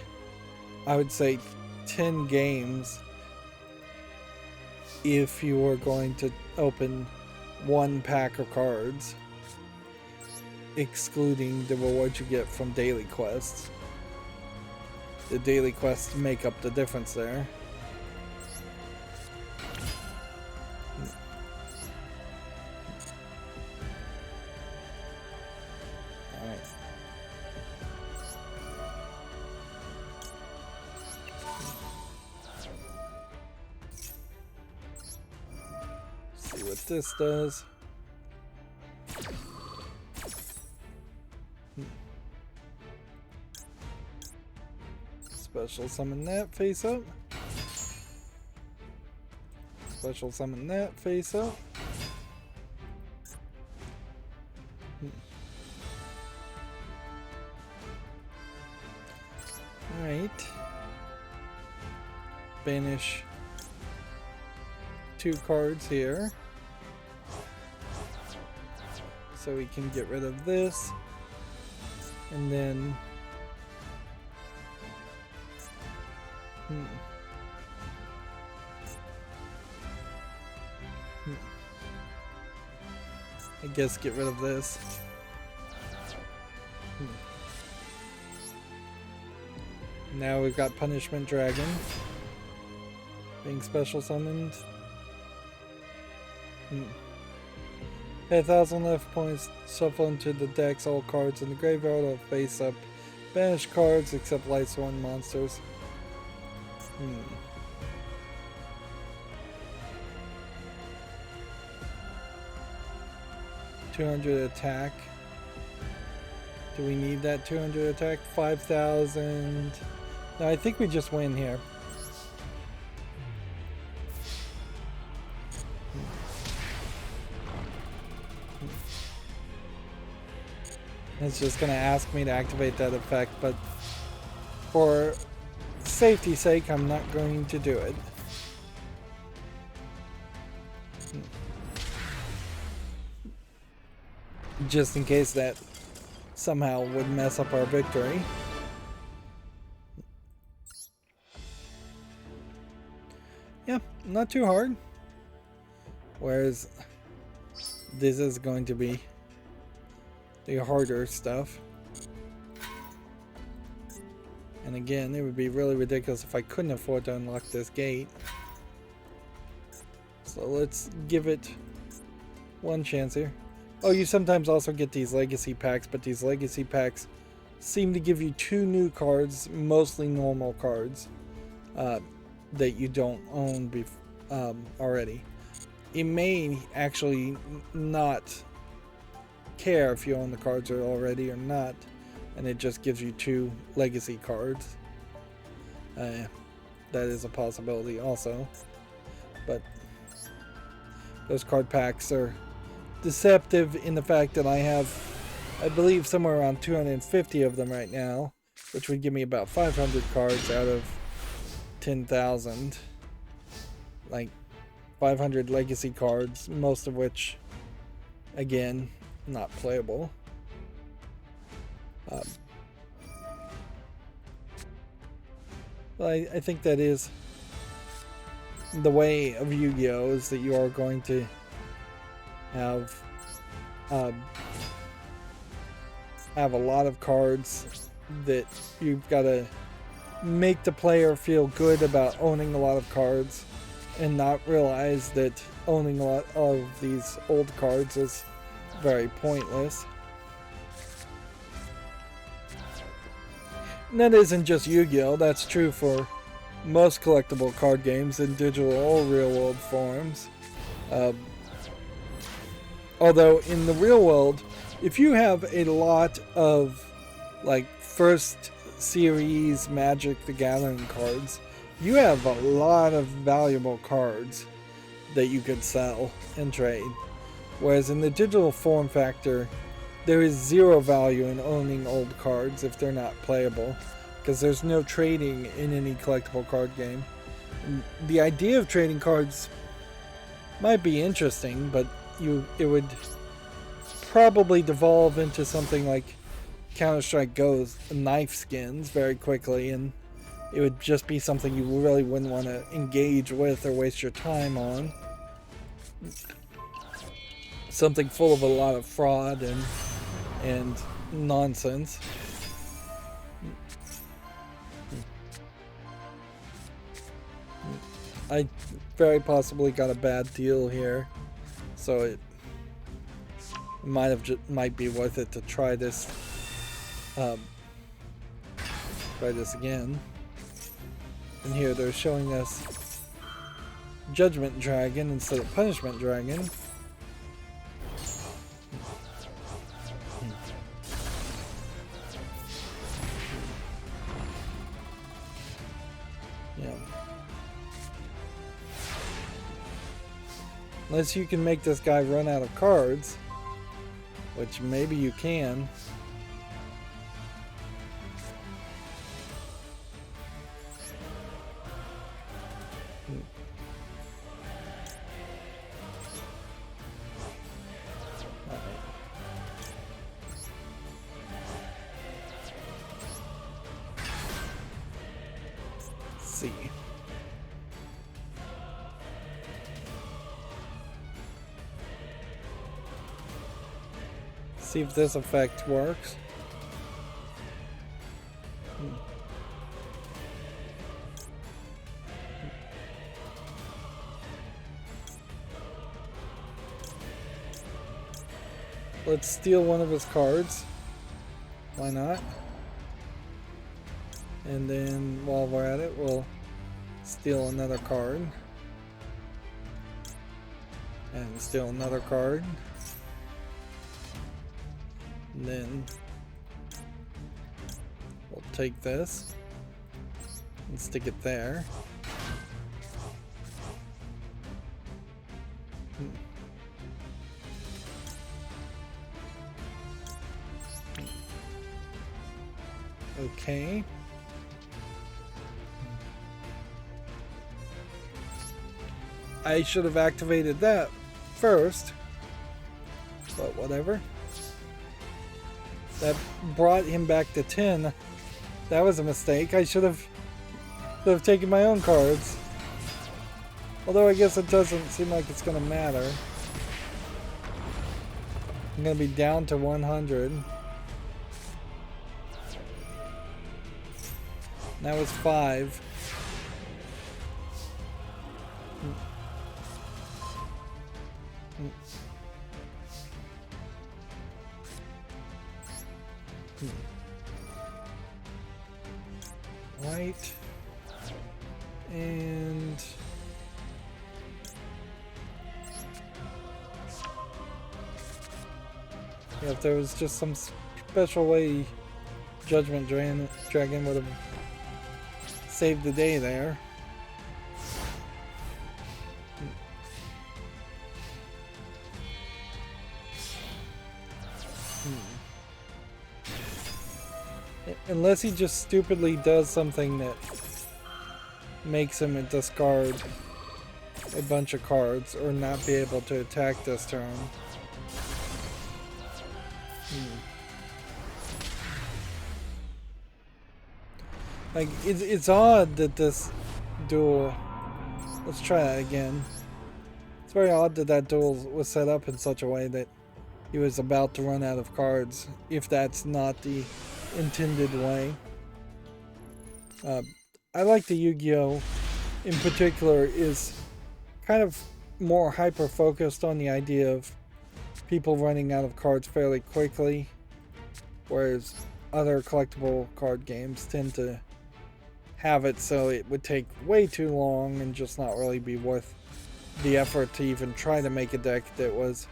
I would say, 10 games if you are going to open one pack of cards, excluding the rewards you get from daily quests. The daily quests make up the difference there. Alright. See what this does. Special summon that face up. Special summon that face up. Alright. Banish 2 cards here, so we can get rid of this, and then I guess get rid of this. Now we've got Punishment Dragon being special summoned. Pay 1,000 life points, shuffle into the decks all cards in the graveyard or face up. Banish cards except Lightsworn monsters. 200 attack. Do we need that 200 attack? 5,000. No, I think we just win here. It's just going to ask me to activate that effect, but for safety's sake, I'm not going to do it. Just in case that somehow would mess up our victory. Yeah, not too hard. Whereas this is going to be the harder stuff. And again, it would be really ridiculous if I couldn't afford to unlock this gate. So let's give it one chance here. Oh, you sometimes also get these legacy packs, but these legacy packs seem to give you 2 new cards, mostly normal cards, that you don't own already. It may actually not care if you own the cards already or not, and it just gives you 2 legacy cards. That is a possibility also, but those card packs are deceptive in the fact that I have, I believe, somewhere around 250 of them right now, which would give me about 500 cards out of 10,000. Like 500 legacy cards, most of which, again, not playable. Well, I think that is the way of Yu-Gi-Oh! Is that you are going to have a lot of cards that you've got to make the player feel good about owning a lot of cards and not realize that owning a lot of these old cards is very pointless. And that isn't just Yu-Gi-Oh! That's true for most collectible card games in digital or real-world forms. Although in the real world, if you have a lot of like first series Magic the Gathering cards, you have a lot of valuable cards that you could sell and trade. Whereas in the digital form factor, there is 0 value in owning old cards if they're not playable, because there's no trading in any collectible card game. And the idea of trading cards might be interesting, but it would probably devolve into something like Counter-Strike Go's knife skins very quickly, and it would just be something you really wouldn't want to engage with or waste your time on. Something full of a lot of fraud and nonsense. I very possibly got a bad deal here, so it might be worth it to try this. Try this again. And here they're showing us Judgment Dragon instead of Punishment Dragon. Yeah. Unless you can make this guy run out of cards, which maybe you can. See if this effect works. let's steal one of his cards. Why not? And then while we're at it, we'll steal another card. And steal another card. And then we'll take this and stick it there. Okay. I should have activated that first, but whatever. That brought him back to 10. That was a mistake. I should have taken my own cards. Although I guess it doesn't seem like it's going to matter. I'm going to be down to 100. That was 5. White. And yeah, if there was just some special way Judgment Dragon would have saved the day there. Unless he just stupidly does something that makes him discard a bunch of cards or not be able to attack this turn. Like, it's odd that this duel... Let's try that again. It's very odd that that duel was set up in such a way that he was about to run out of cards, if that's not the intended way. I like the Yu-Gi-Oh! In particular is kind of more hyper-focused on the idea of people running out of cards fairly quickly, whereas other collectible card games tend to have it so it would take way too long and just not really be worth the effort to even try to make a deck that was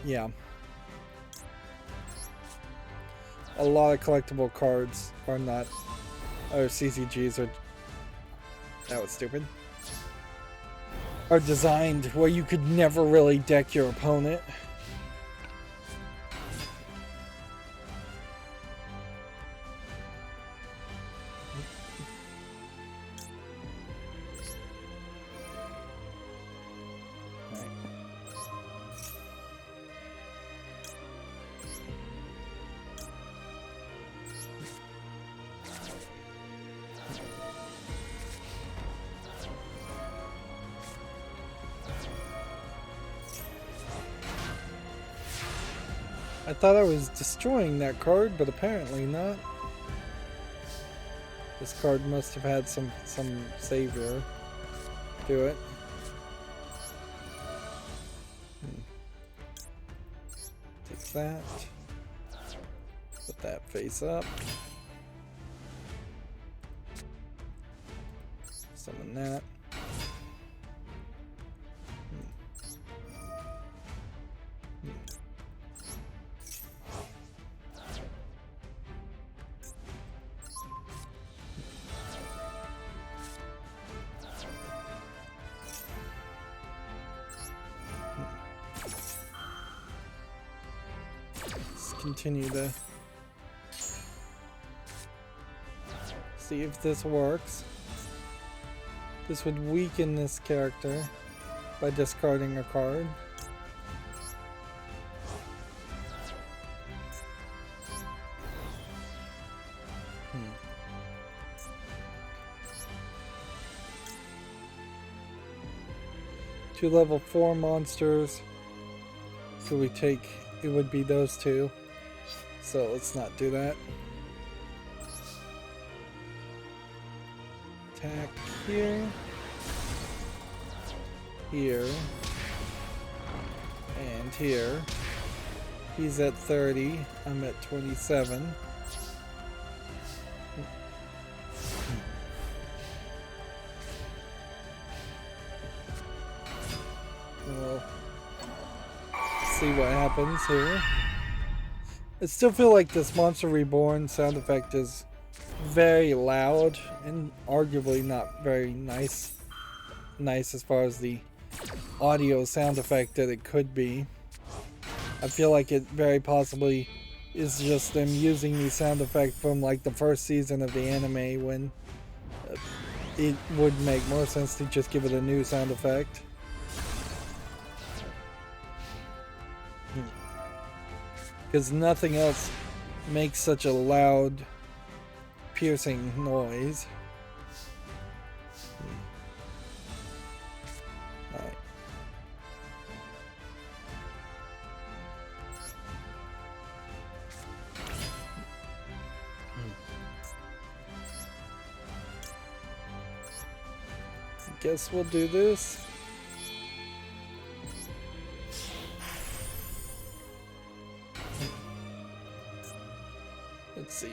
yeah. A lot of collectible cards are not, or CCGs are, that was stupid, are designed where you could never really deck your opponent. I thought I was destroying that card, but apparently not. This card must have had some savior to it. Take that. Put that face up. Summon that. Continue to see if this works. This would weaken this character by discarding a card. Two level 4 monsters. So we take, it would be those two. So let's not do that. Attack here. here, and here. He's at 30, I'm at 27. We'll see what happens here. I still feel like this Monster Reborn sound effect is very loud and arguably not very nice as far as the audio sound effect that it could be. I feel like it very possibly is just them using the sound effect from like the first season of the anime, when it would make more sense to just give it a new sound effect. Because nothing else makes such a loud, piercing noise. Alright. Guess we'll do this. Let's see.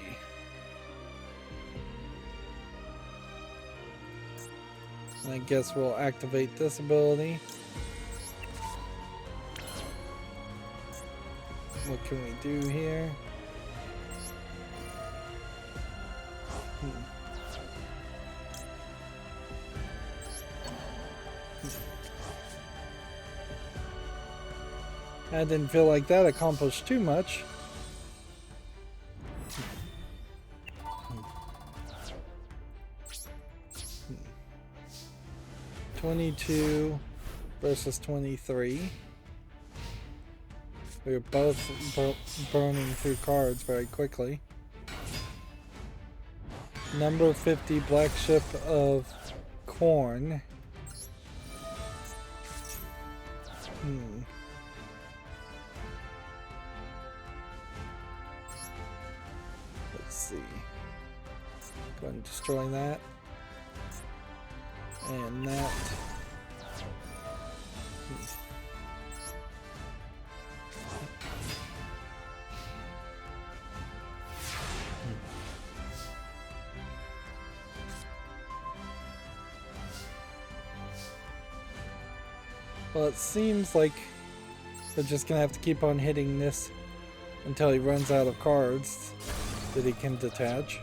I guess we'll activate this ability. What can we do here? I didn't feel like that accomplished too much. 22 versus 23. We were both burning through cards very quickly. Number 50, Black Ship of Corn. Let's see. Go ahead and destroy that. And that. Well, it seems like they're just gonna have to keep on hitting this until he runs out of cards that he can detach,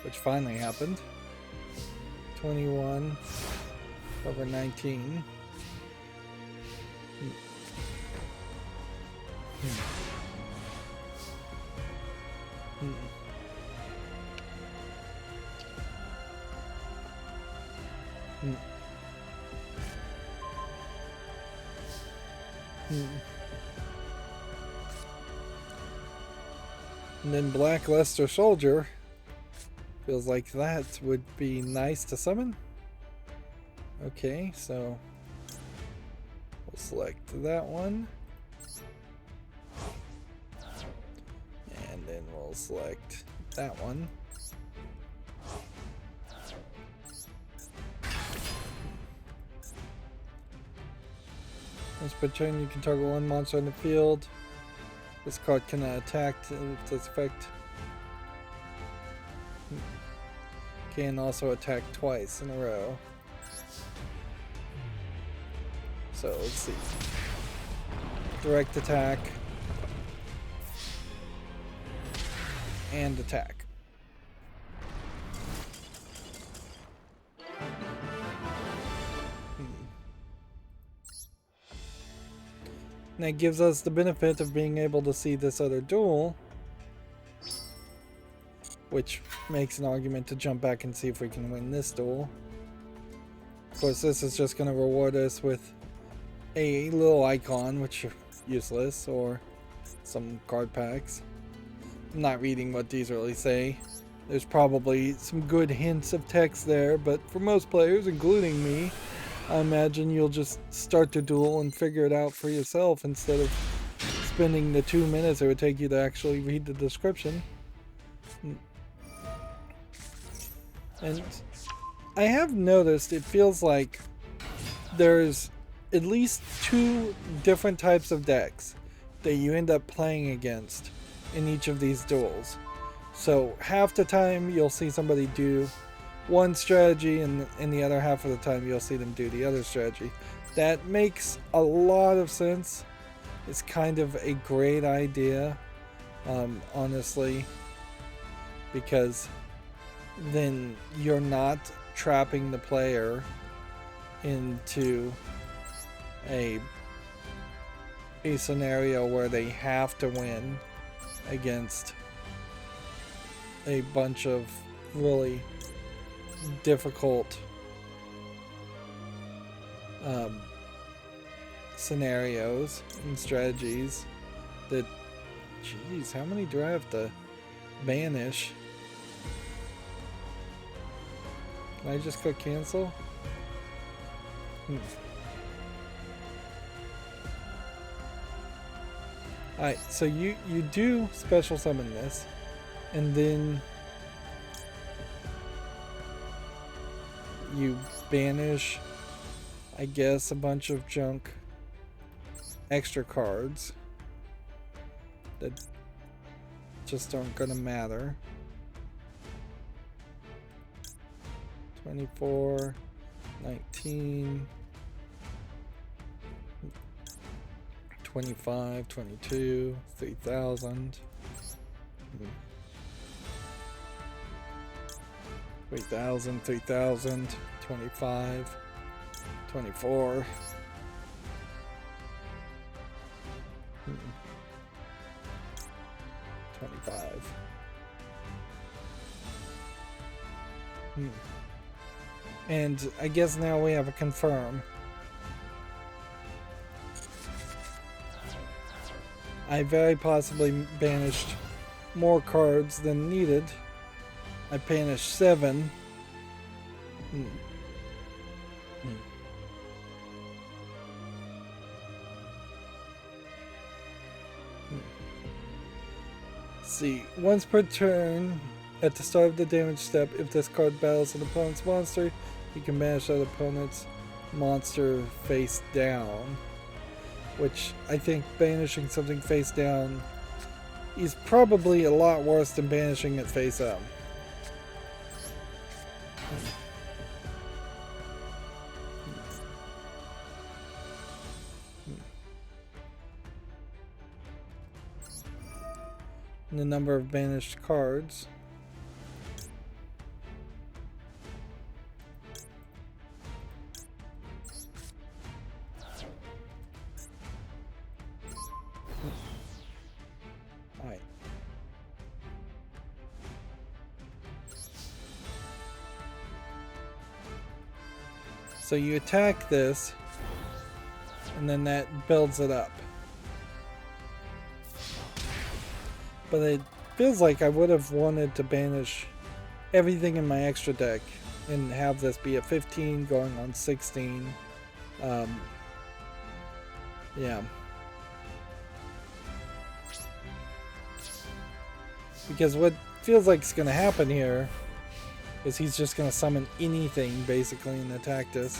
which finally happened. 21 over 19. And then Black Luster Soldier. Feels like that would be nice to summon. Okay, so we'll select that one. And then we'll select that one. Once per turn, you can target one monster in the field. This card cannot attack with this effect. Can also attack twice in a row. So let's see. Direct attack. And attack. And that gives us the benefit of being able to see this other duel, which makes an argument to jump back and see if we can win this duel. Of course, this is just going to reward us with a little icon, which are useless, or some card packs. I'm not reading what these really say. There's probably some good hints of text there, but for most players, including me, I imagine you'll just start the duel and figure it out for yourself instead of spending the 2 minutes it would take you to actually read the description. And I have noticed it feels like there's at least two different types of decks that you end up playing against in each of these duels. So half the time you'll see somebody do one strategy, and in the other half of the time you'll see them do the other strategy. That makes a lot of sense. It's kind of a great idea, honestly, because then you're not trapping the player into a scenario where they have to win against a bunch of really difficult scenarios and strategies that, jeez, how many do I have to banish? Can I just click cancel? Alright, so you do special summon this, and then you banish, I guess, a bunch of junk extra cards that just aren't gonna matter. 24, 19, 25, 22, 3,000. 3,000, 3,000, 25, 24. 25. And I guess now we have a confirm. I very possibly banished more cards than needed. I banished 7. See, once per turn, at the start of the damage step, if this card battles an opponent's monster, you can banish that opponent's monster face down. Which I think banishing something face down is probably a lot worse than banishing it face up. And the number of banished cards. Alright. So you attack this, and then that builds it up. But it feels like I would have wanted to banish everything in my extra deck and have this be a 15 going on 16. Yeah. Because what feels like is going to happen here is he's just going to summon anything basically and attack this.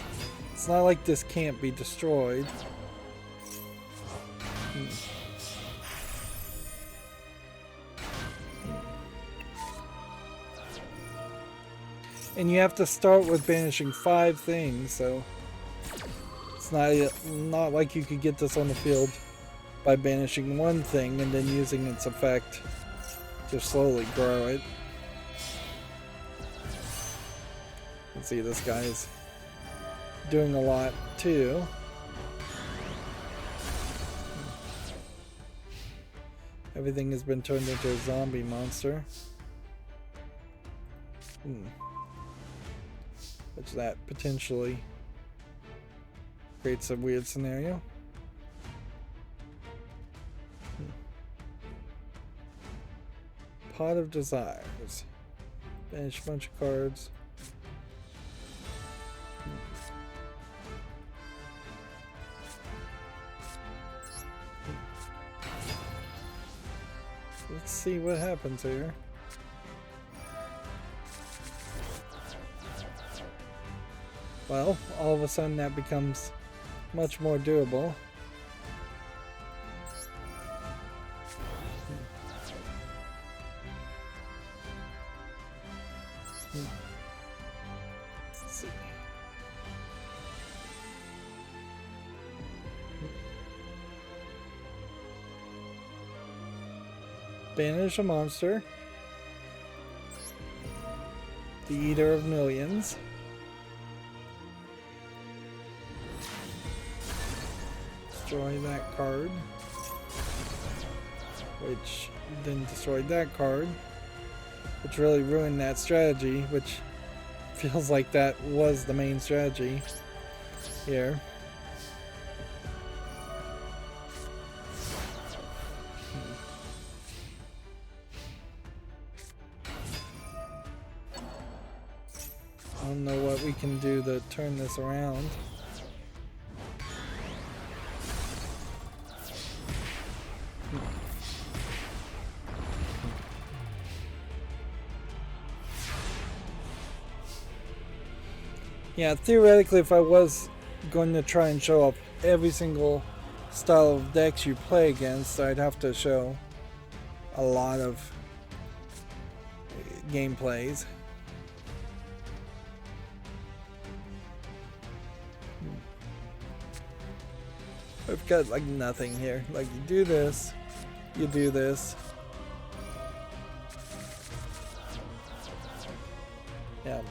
It's not like this can't be destroyed. And you have to start with banishing 5 things, so it's not like you could get this on the field by banishing one thing and then using its effect to slowly grow it. You can see this guy's doing a lot too. Everything has been turned into a zombie monster. Which that potentially creates a weird scenario. Pot of Desires. Banish a bunch of cards. Let's see what happens here. Well, all of a sudden that becomes much more doable. Let's see. Banish a monster. The Eater of Millions. Destroy that card. Which then destroyed that card. Which really ruined that strategy, which feels like that was the main strategy here. I don't know what we can do to turn this around. Yeah, theoretically, if I was going to try and show off every single style of decks you play against, I'd have to show a lot of gameplays. I've got like nothing here. Like you do this, you do this. Yeah.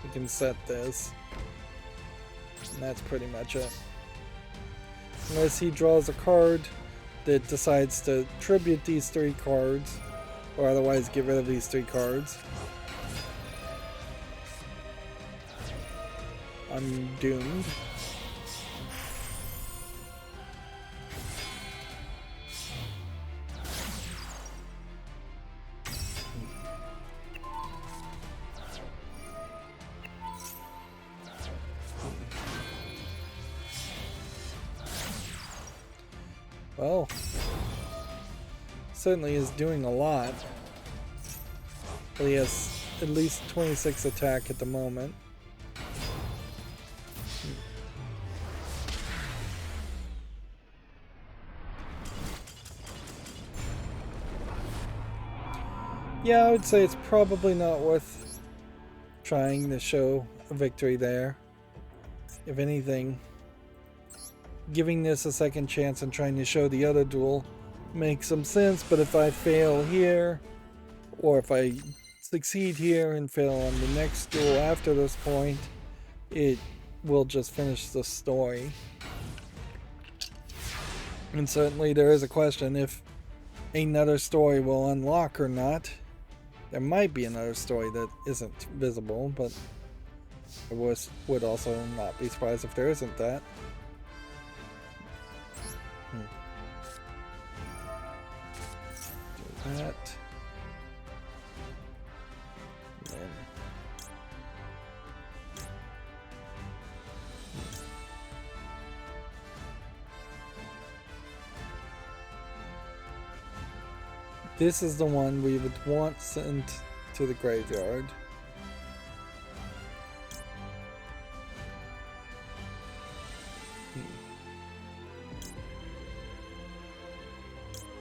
We can set this. And that's pretty much it. Unless he draws a card that decides to tribute these 3 cards, or otherwise get rid of these 3 cards. I'm doomed. Well, certainly is doing a lot. But he has at least 26 attack at the moment. Yeah, I would say it's probably not worth trying to show a victory there. If anything, giving this a second chance and trying to show the other duel makes some sense, but if I fail here, or if I succeed here and fail on the next duel after this point, it will just finish the story. And certainly there is a question if another story will unlock or not. There might be another story that isn't visible, but I would also not be surprised if there isn't that. Do that. And then this is the one we would want sent to the graveyard.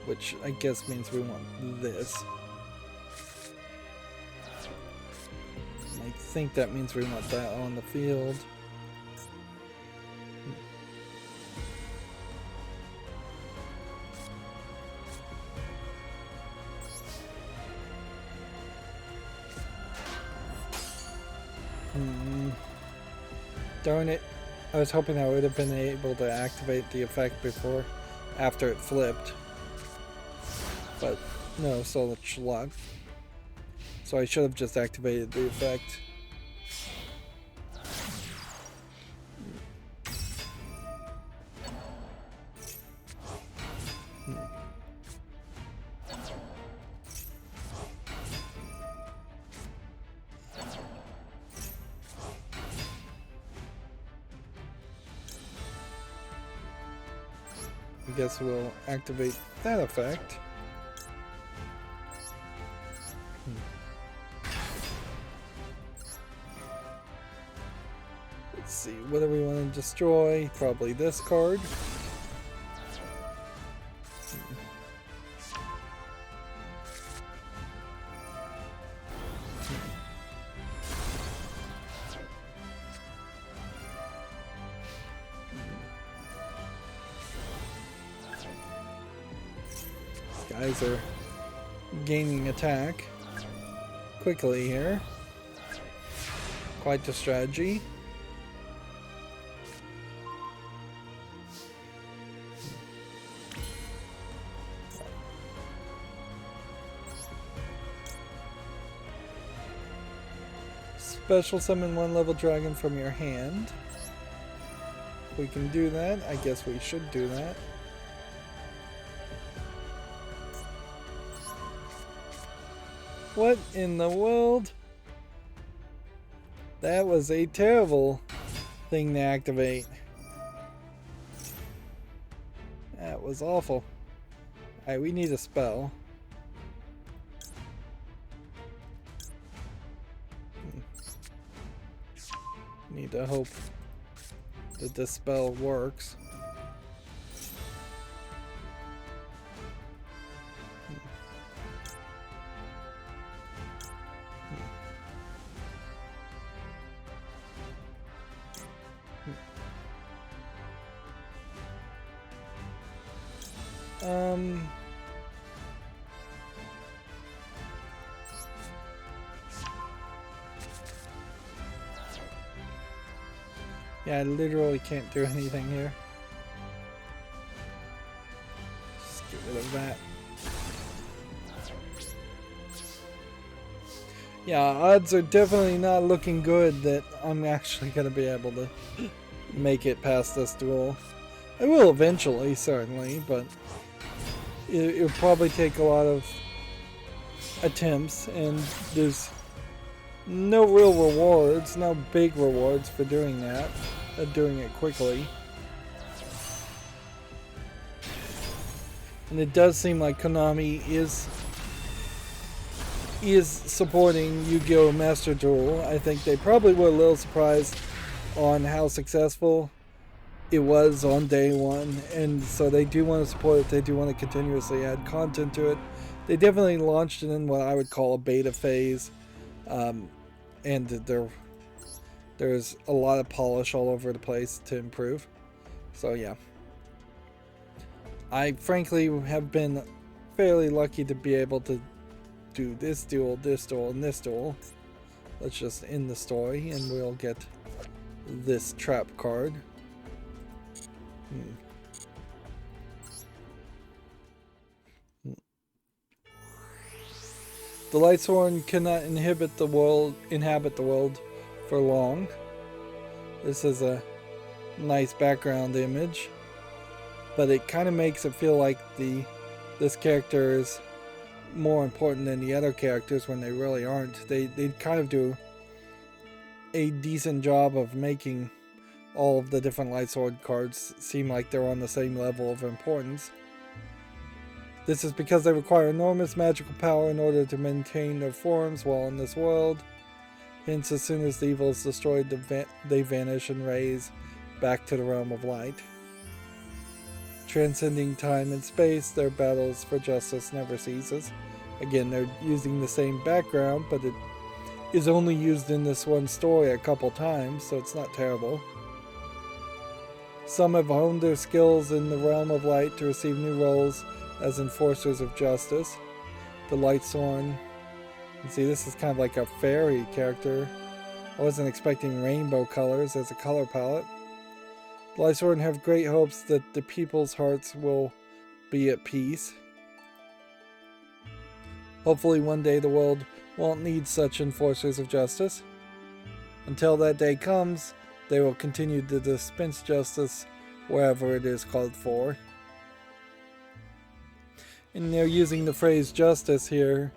Which I guess means we want this. I think that means we want that on the field. Darn it. I was hoping I would have been able to activate the effect after it flipped. But no, so much luck. So I should have just activated the effect. I guess we'll activate that effect. Let's see, what do we want to destroy? Probably this card. Guys are gaining attack quickly here. Quite the strategy. Special summon one level dragon from your hand. We can do that. I guess we should do that. What in the world? That was a terrible thing to activate. That was awful. Alright, we need a spell. Need to hope that this spell works. Yeah, I literally can't do anything here. Just get rid of that. Yeah, odds are definitely not looking good that I'm actually going to be able to make it past this duel. I will eventually, certainly, but it'll probably take a lot of attempts, and there's no real rewards, no big rewards for doing that, doing it quickly. And it does seem like Konami is supporting Yu-Gi-Oh! Master Duel. I think they probably were a little surprised on how successful it was on day one, and so they do want to support it. They do want to continuously add content to it. They definitely launched it in what I would call a beta phase, and there's a lot of polish all over the place to improve. So yeah, I frankly have been fairly lucky to be able to do this duel, and this duel. Let's just end the story and we'll get this trap card. The Lightsworn cannot inhabit the world for long. This is a nice background image, but it kind of makes it feel like this character is more important than the other characters when they really aren't. They kind of do a decent job of making all of the different Lightsword cards seem like they're on the same level of importance. This is because they require enormous magical power in order to maintain their forms while in this world. Hence, as soon as the evil is destroyed, they vanish and raise back to the realm of light. Transcending time and space, their battles for justice never ceases. Again, they're using the same background, but it is only used in this one story a couple times, so it's not terrible. Some have honed their skills in the realm of light to receive new roles as enforcers of justice. The Lightsworn, you see, this is kind of like a fairy character. I wasn't expecting rainbow colors as a color palette. The Lightsworn have great hopes that the people's hearts will be at peace. Hopefully one day the world won't need such enforcers of justice. Until that day comes, they will continue to dispense justice wherever it is called for. And they're using the phrase justice here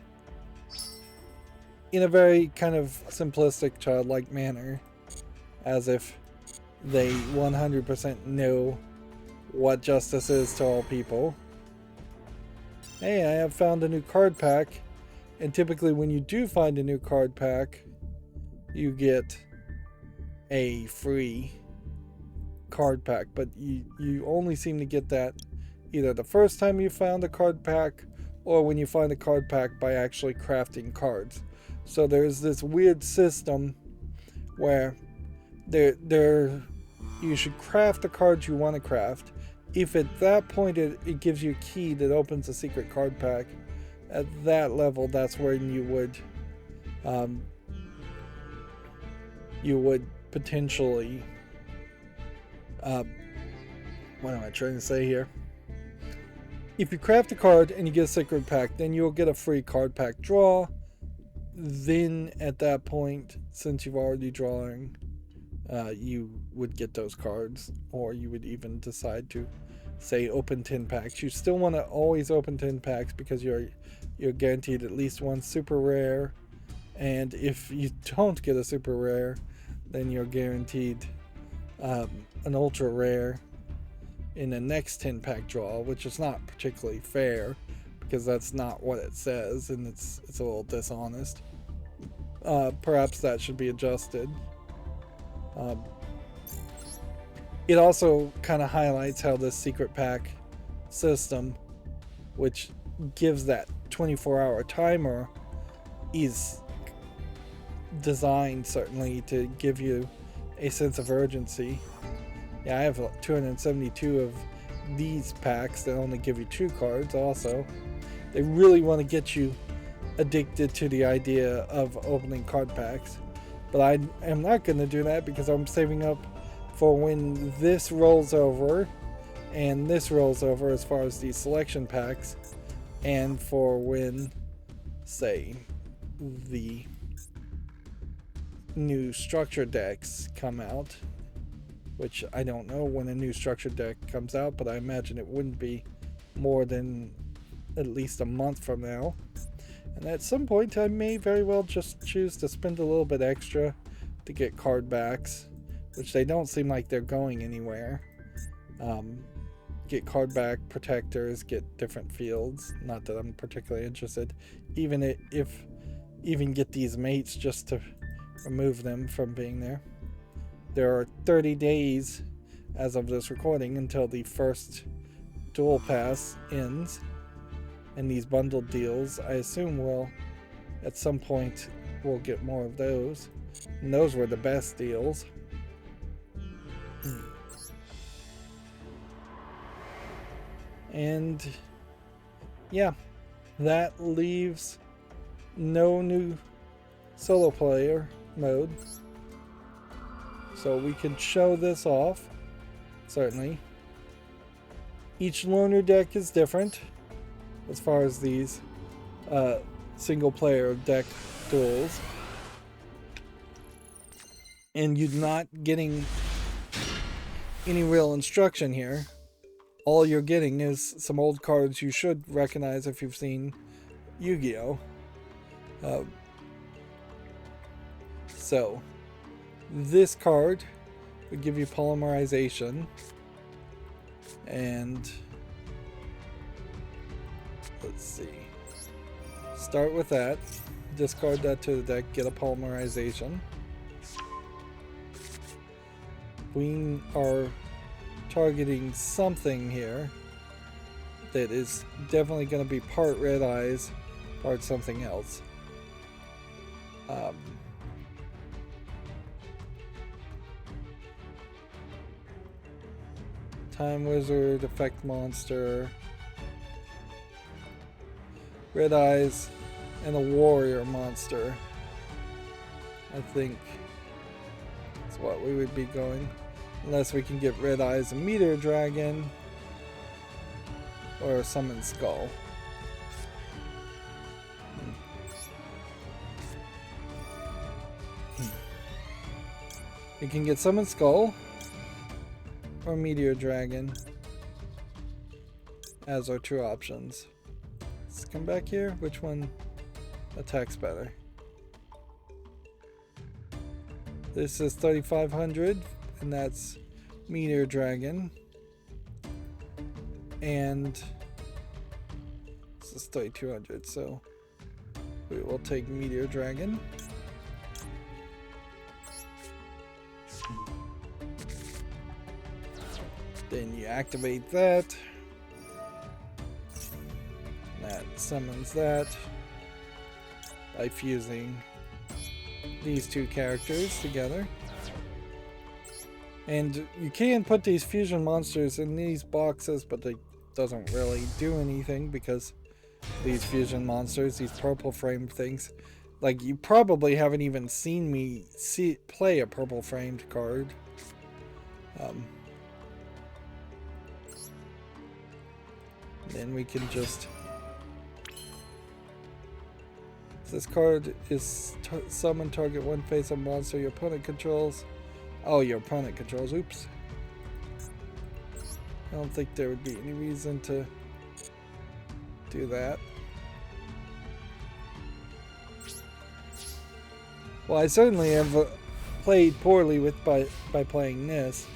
in a very kind of simplistic, childlike manner, as if they 100% know what justice is to all people. Hey, I have found a new card pack And typically when you do find a new card pack, you get a free card pack, but you only seem to get that either the first time you found a card pack or when you find a card pack by actually crafting cards. So there's this weird system where you should craft the cards you want to craft. If at that point it gives you a key that opens a secret card pack, at that level, that's when you would potentially what am I trying to say here? If you craft a card and you get a secret pack, then you'll get a free card pack draw. Then at that point, since you've already drawing, you would get those cards, or you would even decide to say open 10 packs. You still want to always open 10 packs because you're guaranteed at least one super rare, and if you don't get a super rare, then you're guaranteed an ultra rare in the next 10 pack draw, which is not particularly fair because that's not what it says, and it's a little dishonest. Perhaps that should be adjusted. It also kind of highlights how this secret pack system, which gives that 24-hour timer, is designed certainly to give you a sense of urgency. Yeah, I have 272 of these packs that only give you 2 cards also. They really want to get you addicted to the idea of opening card packs. But I am not going to do that because I'm saving up for when this rolls over and this rolls over as far as these selection packs, and for when, say, the new structure decks come out, which I don't know when a new structure deck comes out, but I imagine it wouldn't be more than at least a month from now. And at some point I may very well just choose to spend a little bit extra to get card backs, which they don't seem like they're going anywhere. Get card back protectors, get different fields. Not that I'm particularly interested. Even get these mates just to remove them from being there. There are 30 days as of this recording until the first Duel Pass ends, and these bundled deals, I assume at some point we'll get more of those, and those were the best deals. And yeah, that leaves no new solo player mode. So we can show this off, certainly. Each loner deck is different as far as these single player deck duels. And you're not getting any real instruction here. All you're getting is some old cards you should recognize if you've seen Yu-Gi-Oh! So, this card would give you polymerization, and let's see, start with that, discard that to the deck, get a polymerization. We are targeting something here that is definitely going to be part Red Eyes, part something else. Time Wizard, Effect Monster, Red Eyes, and a Warrior Monster. I think that's what we would be going. Unless we can get Red Eyes and Meteor Dragon, or Summon Skull. You can get Summon Skull or Meteor Dragon as our two options. Let's come back here. Which one attacks better? This is 3,500, and that's Meteor Dragon. And this is 3,200, so We will take Meteor Dragon. Then you activate that. That summons that by fusing these two characters together. And you can put these fusion monsters in these boxes, but it doesn't really do anything because these fusion monsters, these purple framed things, like you probably haven't even seen me play a purple framed card. Then we can just... This card is summon target one face-up monster your opponent controls. Oh, your opponent controls. Oops. I don't think there would be any reason to do that. Well, I certainly have played poorly with by playing this.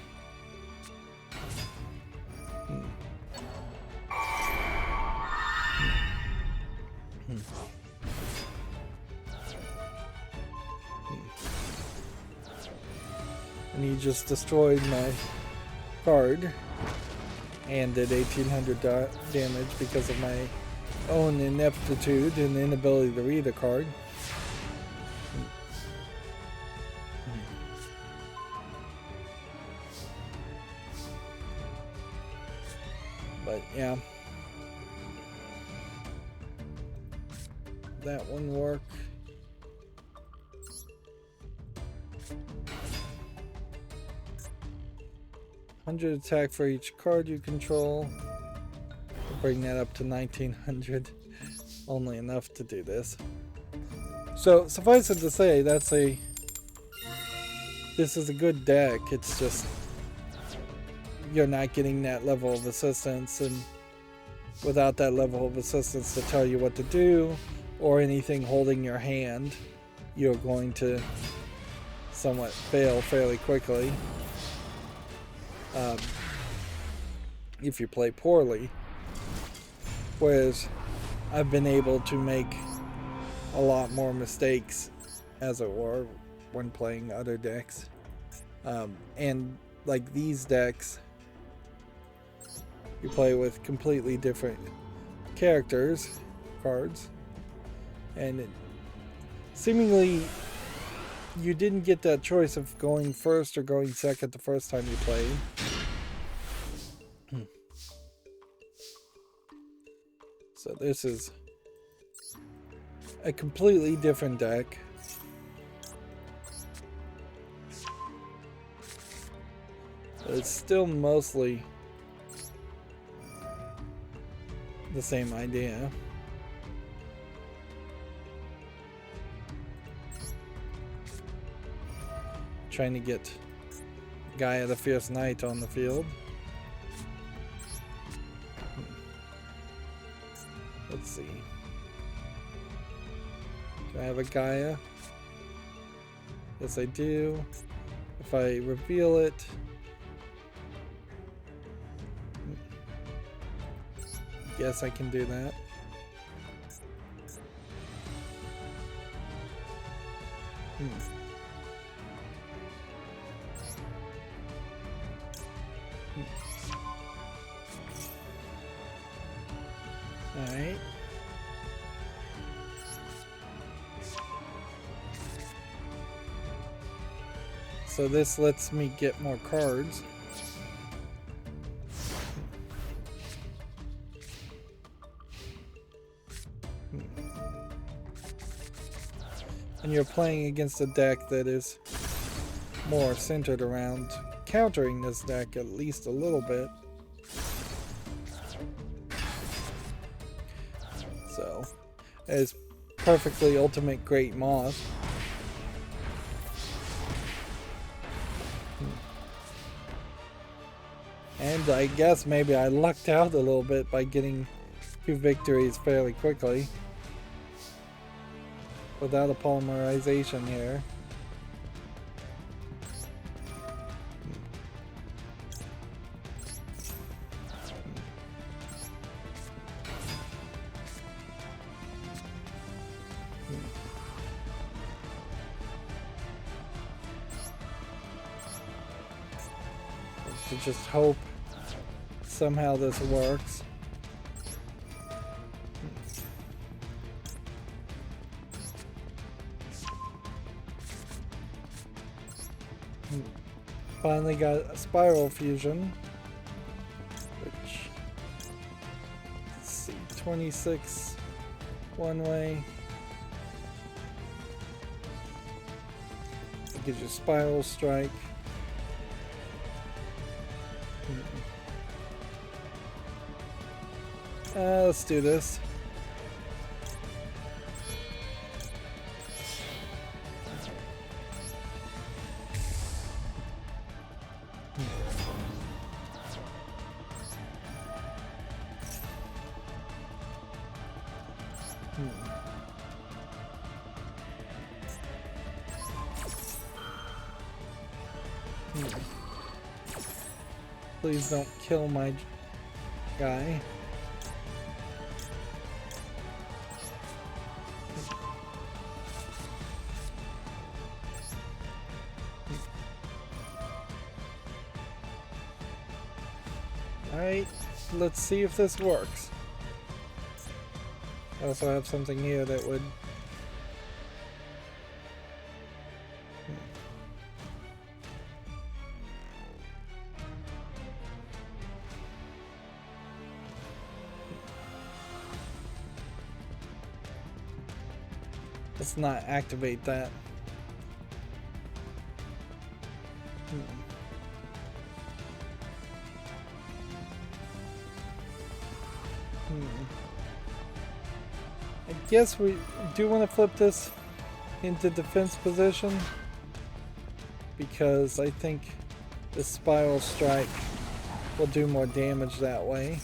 And he just destroyed my card and did 1800 damage because of my own ineptitude and inability to read a card. But yeah, that wouldn't work. 100 attack for each card you control. We'll bring that up to 1900. Only enough to do this. So suffice it to say, this is a good deck. It's just you're not getting that level of assistance, and without that level of assistance to tell you what to do or anything holding your hand, you're going to somewhat fail fairly quickly. If you play poorly, whereas I've been able to make a lot more mistakes, as it were, when playing other decks. And like these decks, you play with completely different cards, and seemingly you didn't get that choice of going first or going second the first time you played. So this is a completely different deck. But it's still mostly the same idea. Trying to get Gaia the Fierce Knight on the field. Let's see. Do I have a Gaia? Yes, I do. If I reveal it, yes, I can do that. Alright. So this lets me get more cards. And you're playing against a deck that is more centered around countering this deck at least a little bit. So, it's perfectly ultimate Great Moth. And I guess maybe I lucked out a little bit by getting 2 victories fairly quickly. Without a polymerization here. to just hope somehow this works. Finally got a spiral fusion, which, let's see, 26 one way. It gives you spiral strike. Let's do this. Please don't kill my guy. Alright, let's see if this works. I also have something here that would... Let's not activate that. I guess we do want to flip this into defense position, because I think the spiral strike will do more damage that way.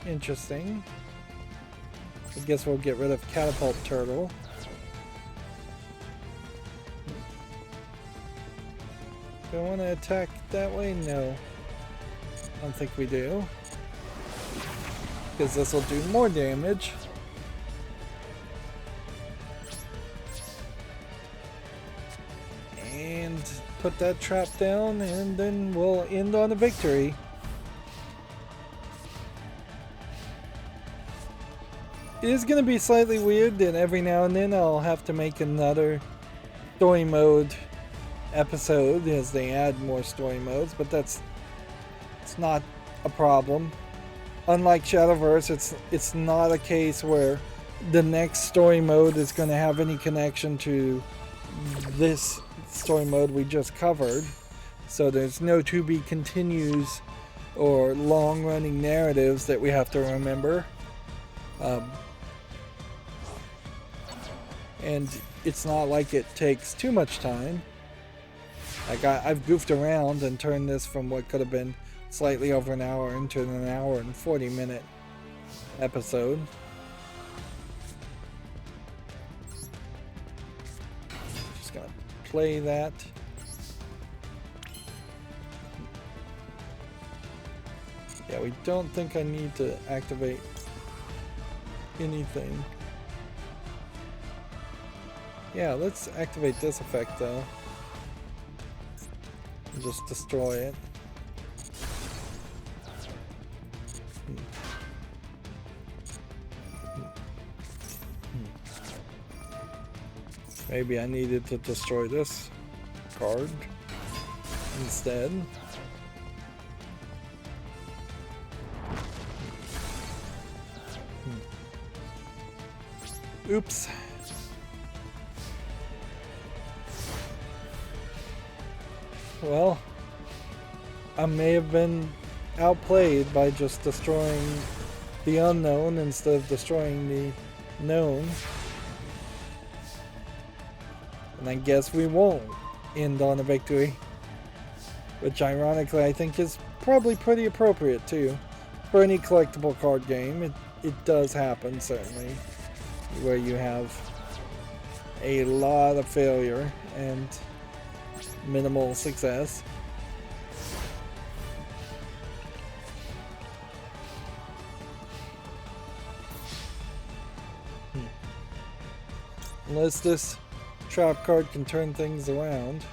Interesting. I guess we'll get rid of Catapult Turtle. Do I want to attack that way? No. I don't think we do. Because this will do more damage. And put that trap down, and then we'll end on a victory. It is going to be slightly weird that every now and then I'll have to make another story mode episode as they add more story modes, but it's not a problem. Unlike Shadowverse, it's not a case where the next story mode is going to have any connection to this story mode we just covered. So there's no to be continues or long running narratives that we have to remember. And it's not like it takes too much time. Like I've goofed around and turned this from what could have been slightly over an hour into an hour and 40-minute episode. Just gonna play that. Yeah, we don't think I need to activate anything. Yeah, let's activate this effect though. And just destroy it. Maybe I needed to destroy this card instead. Oops. Well, I may have been outplayed by just destroying the unknown instead of destroying the known. And I guess we won't end on a victory. Which ironically I think is probably pretty appropriate too. For any collectible card game, it does happen certainly. Where you have a lot of failure and minimal success. Unless this trap card can turn things around.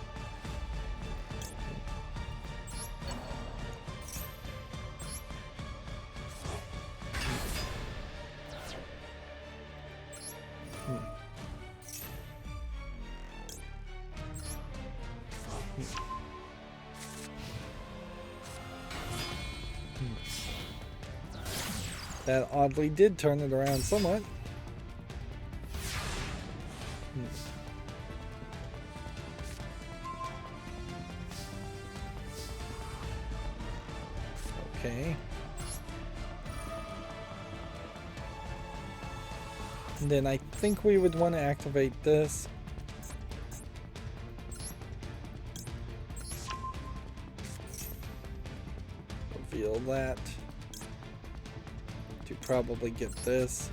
That oddly did turn it around somewhat. Okay. And then I think we would want to activate this. Reveal that. To probably get this.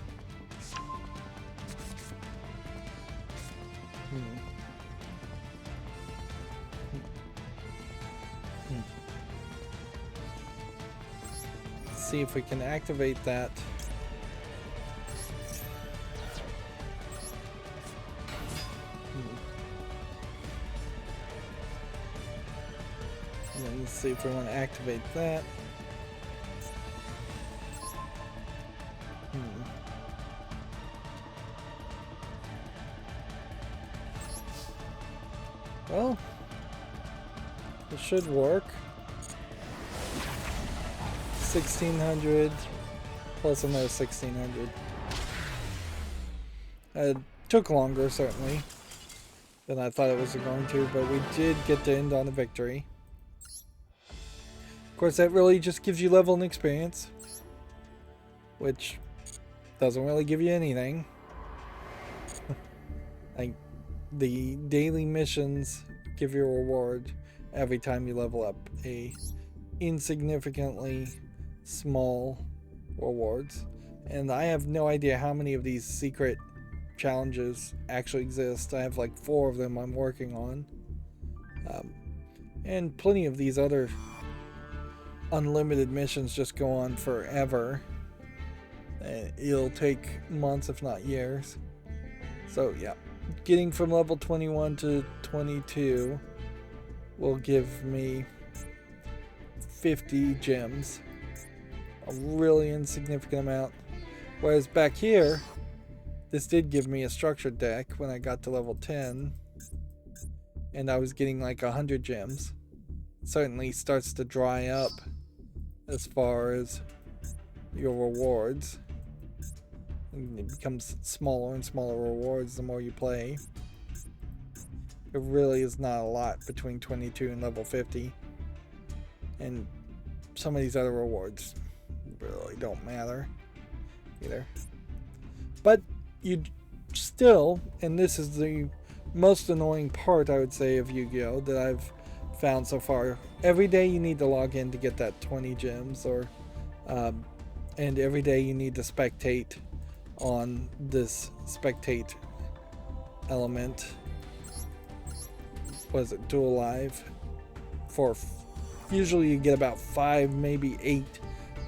Let's see if we can activate that. And then let's see if we want to activate that. Well, it should work. 1600 plus another 1600. It took longer, certainly, than I thought it was going to, but we did get to end on a victory. Of course, that really just gives you level and experience, which doesn't really give you anything. Like, the daily missions give you a reward every time you level up. A insignificantly small rewards. And I have no idea how many of these secret challenges actually exist. I have like 4 of them I'm working on. And plenty of these other unlimited missions just go on forever. It'll take months, if not years. So yeah. Getting from level 21 to 22 will give me 50 gems. A really insignificant amount. Whereas back here, this did give me a structured deck when I got to level 10. And I was getting like 100 gems. It certainly starts to dry up as far as your rewards. It becomes smaller and smaller rewards the more you play. It really is not a lot between 22 and level 50. And some of these other rewards really don't matter either. But you still, and this is the most annoying part, I would say, of Yu-Gi-Oh! That I've found so far. Every day you need to log in to get that 20 gems, or and every day you need to spectate on this spectate element. Was it Duel Live? For usually you get about 5, maybe 8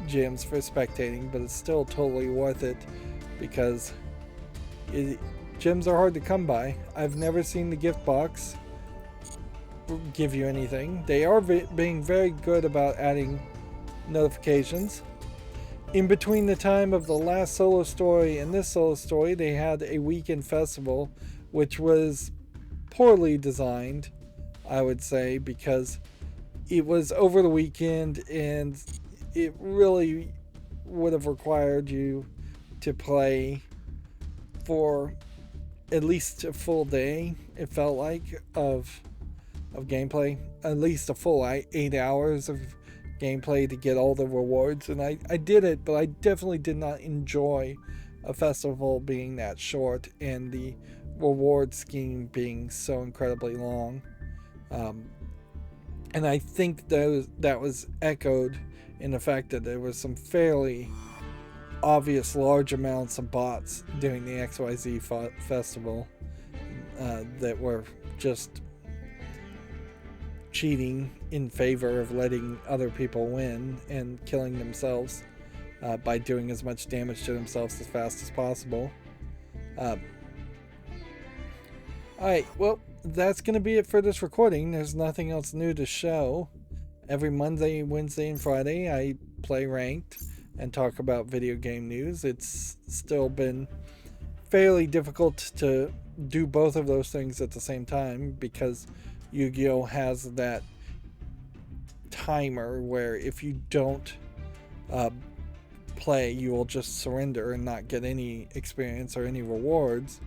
gems for spectating, but it's still totally worth it because gems are hard to come by. I've never seen the gift box give you anything. They are being very good about adding notifications. In between the time of the last solo story and this solo story, they had a weekend festival, which was poorly designed, I would say, because it was over the weekend and it really would have required you to play for at least a full day, it felt like, of gameplay. At least a full 8 hours of gameplay to get all the rewards, and I did it, but I definitely did not enjoy a festival being that short and the reward scheme being so incredibly long. And I think that was echoed in the fact that there was some fairly obvious large amounts of bots during the XYZ festival that were just cheating in favor of letting other people win and killing themselves by doing as much damage to themselves as fast as possible. Alright, well, that's going to be it for this recording. There's nothing else new to show. Every Monday, Wednesday, and Friday, I play ranked and talk about video game news. It's still been fairly difficult to do both of those things at the same time because Yu-Gi-Oh has that timer where if you don't play, you will just surrender and not get any experience or any rewards.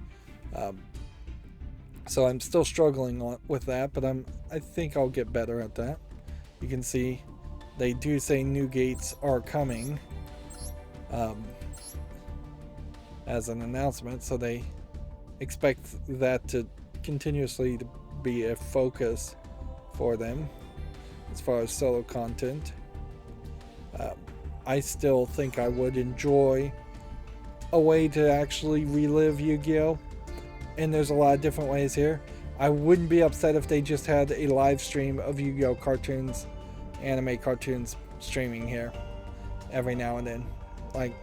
So I'm still struggling with that, but I think I'll get better at that. You can see they do say new gates are coming as an announcement, so they expect that to continuously to be a focus for them as far as solo content. I still think I would enjoy a way to actually relive Yu-Gi-Oh! And there's a lot of different ways here. I wouldn't be upset if they just had a live stream of Yu-Gi-Oh! Cartoons, anime cartoons streaming here every now and then. Like,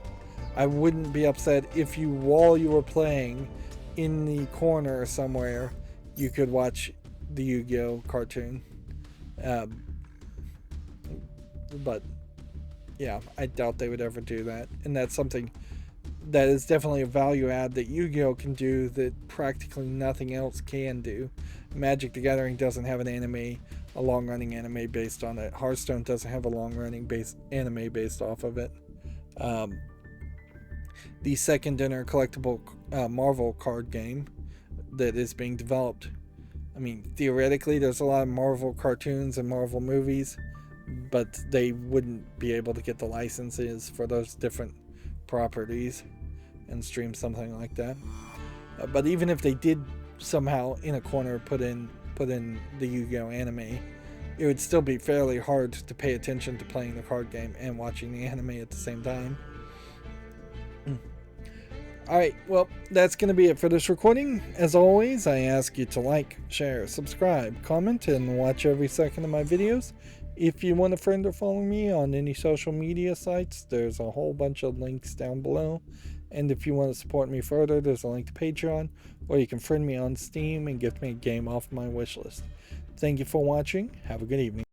I wouldn't be upset if you, while you were playing in the corner somewhere, you could watch the Yu-Gi-Oh! Cartoon. But yeah, I doubt they would ever do that. And that's something that is definitely a value add that Yu-Gi-Oh! Can do that practically nothing else can do. Magic the Gathering doesn't have an anime, a long-running anime based on it. Hearthstone doesn't have a long-running anime based off of it. The second dinner collectible Marvel card game that is being developed. I mean, theoretically, there's a lot of Marvel cartoons and Marvel movies, but they wouldn't be able to get the licenses for those different properties and stream something like that. But even if they did somehow in a corner put in the Yu-Gi-Oh! Anime, it would still be fairly hard to pay attention to playing the card game and watching the anime at the same time. Alright, well, that's going to be it for this recording. As always, I ask you to like, share, subscribe, comment, and watch every second of my videos. If you want a friend or follow me on any social media sites, there's a whole bunch of links down below. And if you want to support me further, there's a link to Patreon, or you can friend me on Steam and gift me a game off my wishlist. Thank you for watching. Have a good evening.